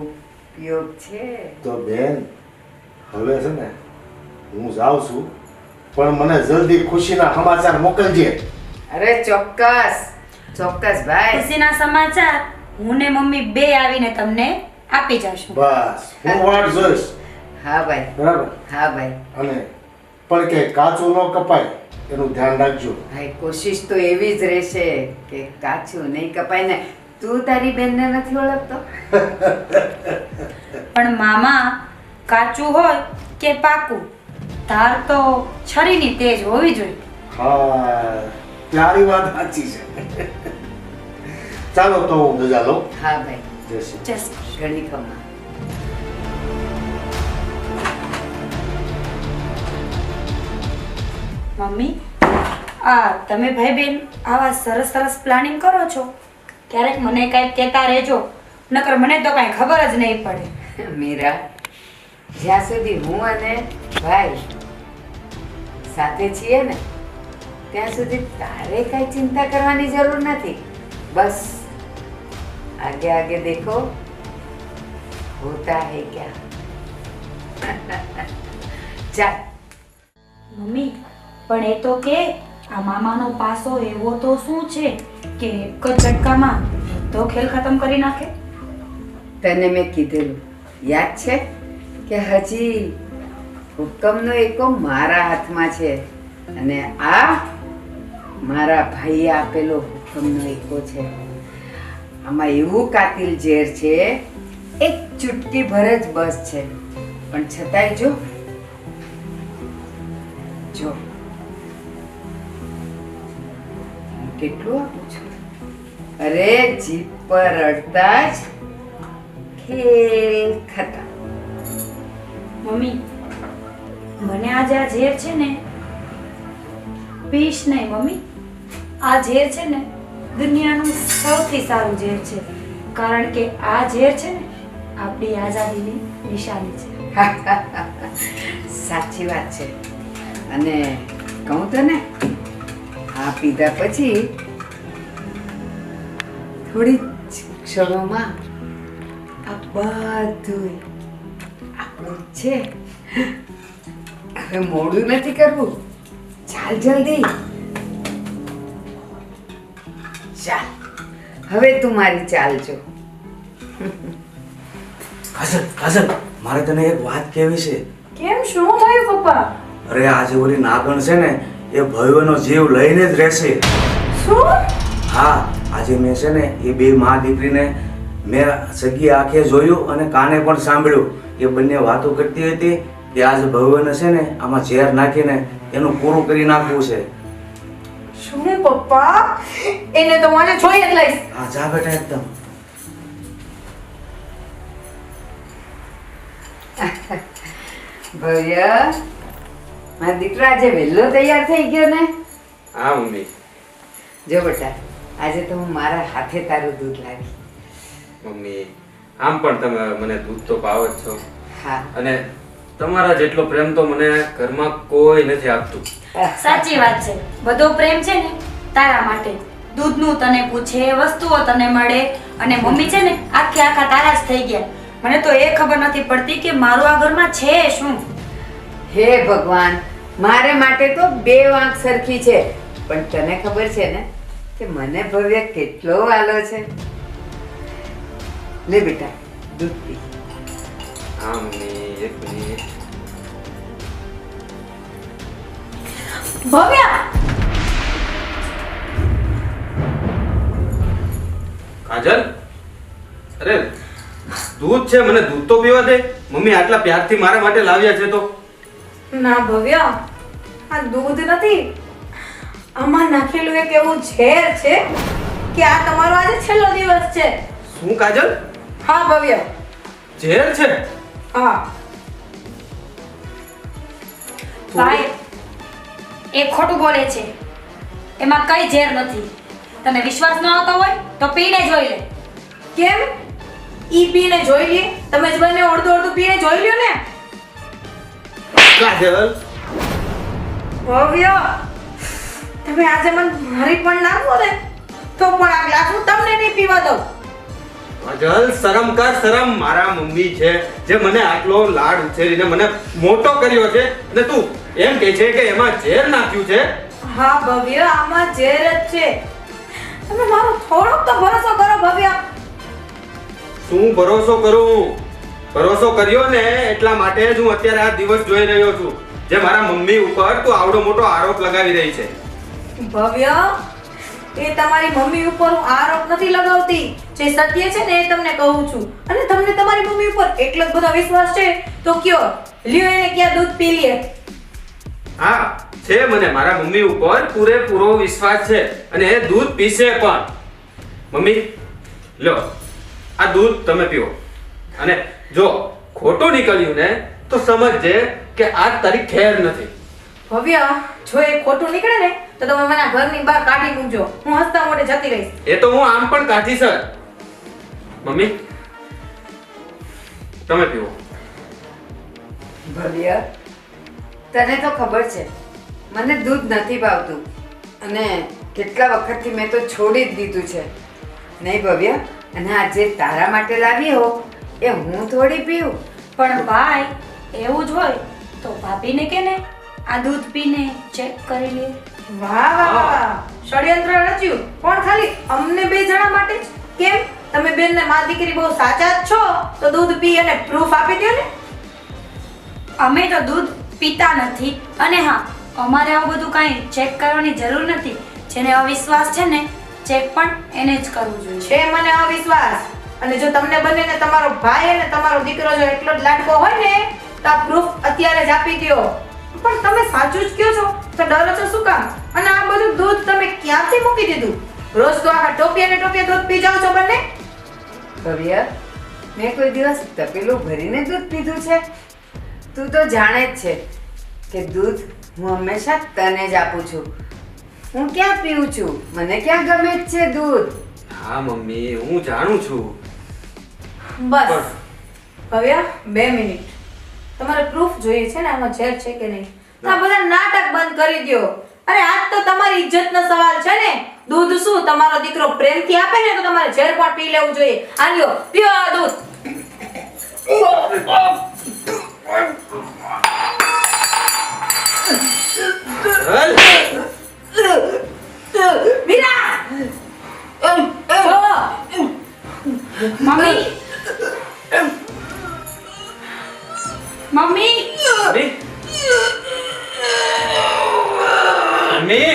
S1: ઉપયોગ છે.
S4: તો બેન હવે છે ને હું જાઉં છું પણ મને જલ્દી ખુશીના સમાચાર મોકલજે.
S1: અરે ચોક્કસ ચોક્કસ ભાઈ.
S6: ખુશીના સમાચાર હું ને મમ્મી બે આવીને તમને આપી જશું.
S4: બસ હું વાટ જોઈશ.
S1: હા ભાઈ
S4: બરાબર.
S1: હા ભાઈ.
S4: અને પણ કે કાચું ન કપાય એનું ધ્યાન રાખજો.
S1: ભાઈ કોશિશ તો એવી જ રહેશે કે કાચું નહીં કપાય ને. તું તારી બેનને નથી ઓળખતો?
S6: પણ મામા, કાચું હોય કે પાકું, ધાર તો છરીની તેજ હોવી જોઈએ.
S4: હા તારી વાત સાચી છે. ચાલો તો હું રજા લઉં.
S1: હા ભાઈ.
S4: જય શ્રી
S6: જય શ્રી કૃષ્ણ.
S1: ઘણી ખમા.
S6: મમ્મી, તમે ભાઈ બેન આવા સરસ સરસ પ્લાનિંગ કરો છો, ક્યારેક મને કાંઈક કહેતા રહેજો, નકર મને તો કાંઈ ખબર જ નહીં પડે.
S1: મીરા, જ્યાં સુધી હું અને ભાઈ સાથે છીએ ને ત્યાં સુધી તારે કાંઈ ચિંતા કરવાની જરૂર નથી. બસ આગે આગે દેખો હોતા હૈ ક્યા. ચાલ.
S6: મમ્મી, પણ એ તો કે આ મામાનો પાસો એવો તો શું છે કે એક જ ઝટકામાં તો ખેલ ખતમ કરી નાખે?
S1: તને મેં કીધેલું યાદ છે કે હજી હુકમનો એકો મારા હાથમાં છે અને આ મારા ભાઈએ આપેલો હુકમનો એકો છે. આમાં એવું કાતિલ ઝેર છે, એક ચૂટકી ભર જ બસ છે. પણ છતાંય જો હું કેટલું આપું છું. અરે જીભ પર અડતા જ ખેલ ખતમ.
S6: મમ્મી, મને આજે આ ઝેર છે ને પીશ નહીં. મમ્મી, આ ઝેર છે ને દુનિયાનું સૌથી સારું ઝેર છે, કારણ કે આ ઝેર છે ને આપણી આઝાદીની નિશાની છે.
S1: સાચી વાત છે. અને કહું તો ને, આ પીધા પછી થોડી જ ક્ષણોમાં આ બધું આપણું છે. હવે મોડું નથી કરવું. ચાલ જલ્દી ચાલ. હવે તું મારી ચાલ જો.
S3: કાજલ, કાજલ, મારે તને એક વાત કહેવી છે.
S5: કેમ, શું થયું પપ્પા?
S3: અરે આજે ઓલી નાગણ છે ને એ ભવ્યનો જીવ લઈને જ રહેશે.
S5: શું?
S3: હા, આજે મેં છે ને એ બે મા દીકરીને મેં સગી આંખે જોયું અને કાને પણ સાંભળ્યું. એ બંને વાતો કરતી હતી કે આજ ભવ્યને છે ને આમાં ઝેર નાખીને એનું પૂરું કરી નાખવું છે.
S5: શું પપ્પા? એને તો હું આજે જોઈ જ લઈશ.
S3: હા, જા બેટા એકદમ.
S1: ભવ્ય, મારા દીકરા આજે વહેલો તૈયાર થઈ ગયો ને.
S2: હા મમ્મી.
S1: જો બેટા, આજે તો હું મારા હાથે તારું દૂધ લાવી.
S2: મમ્મી, આમ પણ તમે મને દૂધ તો પાવ જ છો,
S1: હા.
S2: અને તમારા જેટલો પ્રેમ તો મને ઘરમાં કોઈ નથી આપતું.
S6: સાચી વાત છે. બધો પ્રેમ છે ને તારા માટે. દૂધનું તને પૂછે, વસ્તુઓ તને મળે, અને મમ્મી છે ને આખે આખા તારા જ થઈ ગયા. મને તો એ ખબર નથી પડતી કે મારું આ ઘરમાં છે શું.
S1: હે ભગવાન, મારે માટે તો બે વાંક સરખી છે, પણ તને ખબર છે ને કે મને ભવ્ય કેટલો વાલો છે. લે બેટા, દૂધ પી.
S2: હા મમ્મી, એક મિનિટ.
S5: ભવ્ય,
S2: કાજલ, અરે દૂધ છે, મને દૂધ તો પીવા દે. મમ્મી આટલા પ્યારથી મારા માટે લાવ્યા છે તો.
S5: ના ભવ્ય, આ દૂધ નથી. આમાં નાખેલું એક એવું ઝેર છે કે આ તમારો આજે છેલ્લો દિવસ છે.
S2: શું કાજલ?
S5: હા ભવ્ય,
S2: ઝેર છે?
S5: હા.
S6: ભાઈ, એ ખોટું બોલે છે. એમાં કઈ ઝેર નથી. તને વિશ્વાસ ન આવતો હોય તો પીને જોઈ લે.
S5: કેમ ઈ પીને જોઈ લે? તમે જ બંને અડધું અડધું પીને જોઈ લ્યો ને.
S3: કાજલ,
S5: ભવ્ય, તમે આજે મને મારી પણ નાખો ને તો પણ આ ગ્લાસ હું તમને નહીં પીવા દઉં.
S2: કાજલ, શરમ કર, શરમ. મારા મમ્મી છે જે મને આટલો લાડ ઉછેરીને મને મોટો કર્યો છે અને તું એમ કહે છે કે એમાં ઝેર નાખ્યું છે.
S5: હા ભવ્ય, આમાં ઝેર જ છે. તમે મારો થોડોક તો ભરોસો કરો ભવ્ય.
S2: શું ભરોસો કરું? ભરોસો કર્યો ને એટલા માટે જ હું અત્યારે આ દિવસ જોઈ રહ્યો છું જે મારા મમ્મી ઉપર તું આવડો મોટો આરોપ લગાવી રહી છે.
S5: ભવ્ય, એ તમારી મમ્મી ઉપર હું આરોપ નથી લગાવતી. જે સત્ય છે ને એ તમને કહું છું. અને તમને તમારી મમ્મી ઉપર એટલો જ બધો વિશ્વાસ છે તો કયો, લ્યો એને ક્યાં દૂધ પી લે.
S2: હા, છે મને મારા મમ્મી ઉપર પૂરેપૂરો વિશ્વાસ છે અને એ દૂધ પીશે પણ. મમ્મી, લો આ દૂધ તમે પીઓ અને જો ખોટું નીકળ્યું ને તો સમજજે કે આ તારી ખેર નથી.
S5: ભવ્ય, જો એ ખોટું નીકળે ને તો તમે મને આ ઘરની બહાર કાઢી મૂકજો. હું હસતા મોઢે જતી રહીશ.
S2: એ તો હું આમ પણ કાઢી સર. મમ્મી, તમે પીવો.
S1: ભવ્ય, તને તો ખબર છે મને દૂધ નથી ભાવતું અને કેટલા વખતથી મેં તો છોડી જ દીધું છે. નહીં ભવ્ય, અને આજે તારા માટે લાવી હો એ હું થોડી પીવું.
S6: પણ ભાઈ, એવું જ હોય તો ભાભીને કે ને આ દૂધ પીને ચેક કરી લે.
S5: વાહ વાહ વાહ, ષડયંત્ર રચ્યું. પણ ખાલી અમને બે જણા માટે જ? કેમ, તમે બેન ને મા દીકરી બહુ સાચા જ છો તો દૂધ પી અને પ્રૂફ આપી દો ને.
S6: અમે તો દૂધ પીતા નથી અને હા, અમારે આવું બધું કાંઈ ચેક કરવાની જરૂર નથી. જેને અવિશ્વાસ છે ને ચેક પણ એને જ કરવું જોઈએ.
S5: છે મને અવિશ્વાસ. અને જો તમને બંનેને તમારો ભાઈ અને તમારો દીકરો જો એટલો જ લાડકો હોય ને તો આ પ્રૂફ અત્યારે જ આપી દો. પણ તમે સાચું જ કહો છો તો ડરો છો શું કામ? અને આ બધું દૂધ તમે ક્યાંથી મૂકી દીધું? રોજ તો આખા ટોપિયા ને ટોપિયા દૂધ પી જાઓ છો બંને.
S1: ભવ્ય, મેં કોઈ દિવસ તપેલું ભરીને દૂધ પીધું છે? તું તો જાણે જ છે કે દૂધ હું હંમેશા તને જ આપું છું. હું ક્યાં પીઉં છું? મને ક્યાં ગમે જ છે દૂધ.
S2: હા મમ્મી, હું જાણું છું.
S5: બસ ભવ્ય, 2 મિનિટ. તમારે પ્રૂફ જોઈએ છે ને આમાં ઝેર છે કે નહીં? આ બધા નાટક બંધ કરી દો. અરે આજ તો તમારી ઇજ્જતનો સવાલ છે ને. દૂધ શું તમારો દીકરો પ્રેમથી આપે ને તો તમારે ઝેર પણ પી લેવું જોઈએ. આ લ્યો, પીઓ આ દૂધ. મીરા! જો!
S6: Mummy, mummy,
S2: mummy, mummy,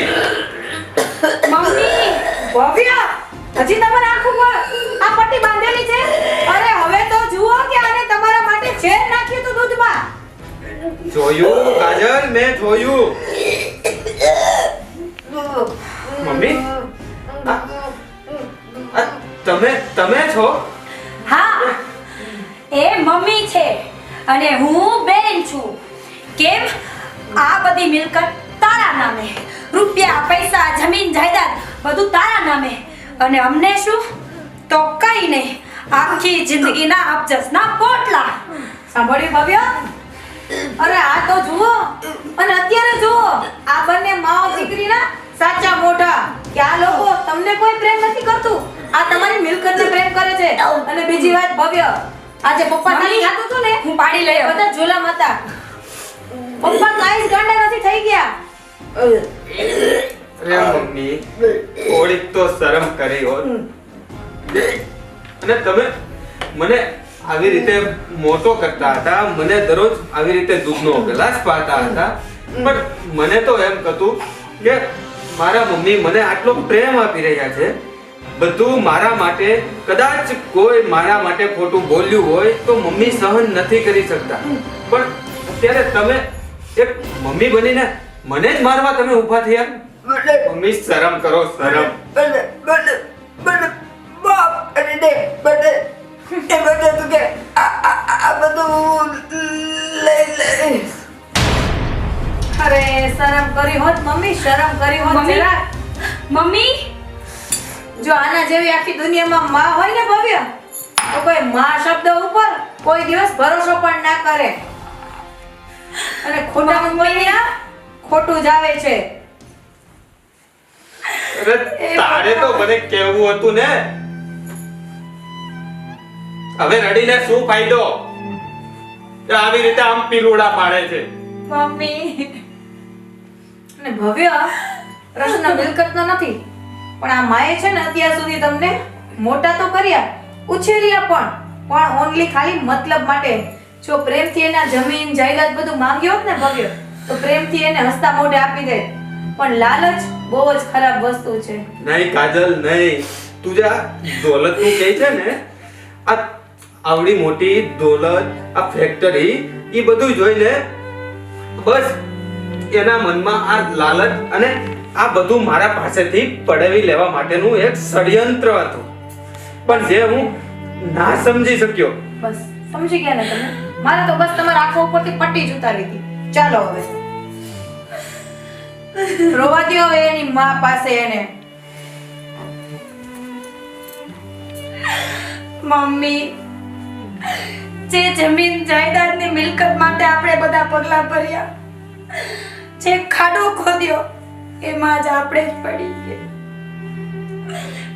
S6: mummy,
S5: ભવ્ય, હજી તમારે આંખો પર આ પટ્ટી બાંધેલી છે? અરે હવે તો જુઓ કે આને તમારા માટે ઝેર નાખ્યું હતું દૂધમાં.
S2: જોયું કાજલ, મેં જોયું. મમ્મી, આ તમે છો?
S6: હા, એ મમ્મી છે અને હું બેન છું. કેમ, આ બધી મિલકત તારા નામે, રૂપિયા પૈસા જમીન જાયદાદ બધું તારા નામે, અને અમને શું? તો કઈ નહીં, આખી જિંદગીના અબજસના પોટલા.
S5: સાંભળ્યું ભવ્ય? અરે આ તો જુઓ અને અત્યારે જુઓ આ બંને માઓ દીકરીના સાચા મોઢા. કે આ લોકો તમને કોઈ પ્રેમ નથી કરતું, આ તમારી મિલકતને પ્રેમ કરે છે. અને બીજી વાત ભવ્ય, આજે પપ્પા
S6: મમ્મી,
S5: તારી જાતું હતું ને
S6: હું પાડી લઈ આવું.
S5: બધા ઝોલા હતા. પપ્પા કાંઈ જ ગાંડા નથી થઈ ગયા.
S2: અરે મમ્મી, થોડીક તો શરમ કરી હોત. અને તમે મને આવી રીતે મોટો કરતા હતા, મને દરરોજ આવી રીતે દૂધનો ગ્લાસ પાતા હતા, પણ મને તો એમ હતું કે મારા મમ્મી મને આટલો પ્રેમ આપી રહ્યા છે, બધું મારા માટે. કદાચ કોઈ મારા માટે ખોટું બોલ્યું હોય તો મમ્મી સહન નથી કરી શકતા, પણ અત્યારે તમે એક મમ્મી બનીને મને જ મારવા તમે ઊભા થયા. મમ્મી, શરમ કરો, શરમ.
S5: અરે શરમ કરી હોત મમ્મી, શરમ કરી હોત
S6: મમ્મી.
S5: જરા.
S6: મમ્મી
S5: જો આના જેવી આખી દુનિયામાં માં હોય ને ભવ્ય, તો કોઈ માં શબ્દ ઉપર કોઈ દિવસ ભરોસો પણ ના કરે. અને ખોટા મમ્મીના ખોટું જ આવે છે.
S2: અરે તારે તો મને કહેવું હતું ને. હવે રડીને શું ફાયદો? એ આવી રીતે આમ પીલુડા પાડે છે.
S5: મમ્મી અને ભવ્ય પ્રશ્ન મિલકતનો નથી, પણ આ માએ છે ને અત્યાર સુધી તમને મોટા તો કર્યા, ઉછેર્યા પણ ઓનલી ખાલી મતલબ માટે. જો પ્રેમથી એના જમીન જાયદાદ બધું માંગ્યો હોત ને ભવ્ય, તો પ્રેમથી એને હસતા મોઢે આપી દે. પણ લાલચ બહુ જ ખરાબ વસ્તુ છે.
S2: નહીં કાજલ, નહીં. તું જે આ દોલત નું કહે છે ને, આ આવડી મોટી દોલત, આ ફેક્ટરી, એ બધું જોઈને બસ એના મનમાં આ લાલચ અને આ બધું મારા પાસેથી પડાવી લેવા માટેનું એક ષડયંત્ર હતું. પણ જે હું ના સમજી શક્યો.
S5: બસ સમજી ગયા ને તમે? મારે તો બસ તમારા આંખો ઉપરથી પટ્ટી જ ઉતારી હતી. ચાલો હવે રોવા દ્યો હવે એની માં પાસે એને.
S6: મમ્મી જે જમીન જાયદાદની મિલકત માટે આપણે બધા પગલા ભર્યા, જે ખાડો ખોદ્યો એમાં જ આપણે જ પડી ગયા.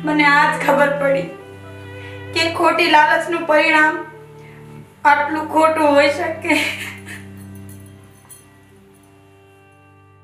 S6: મને આજ ખબર પડી કે ખોટી લાલચનું પરિણામ આટલું ખોટું હોઈ શકે.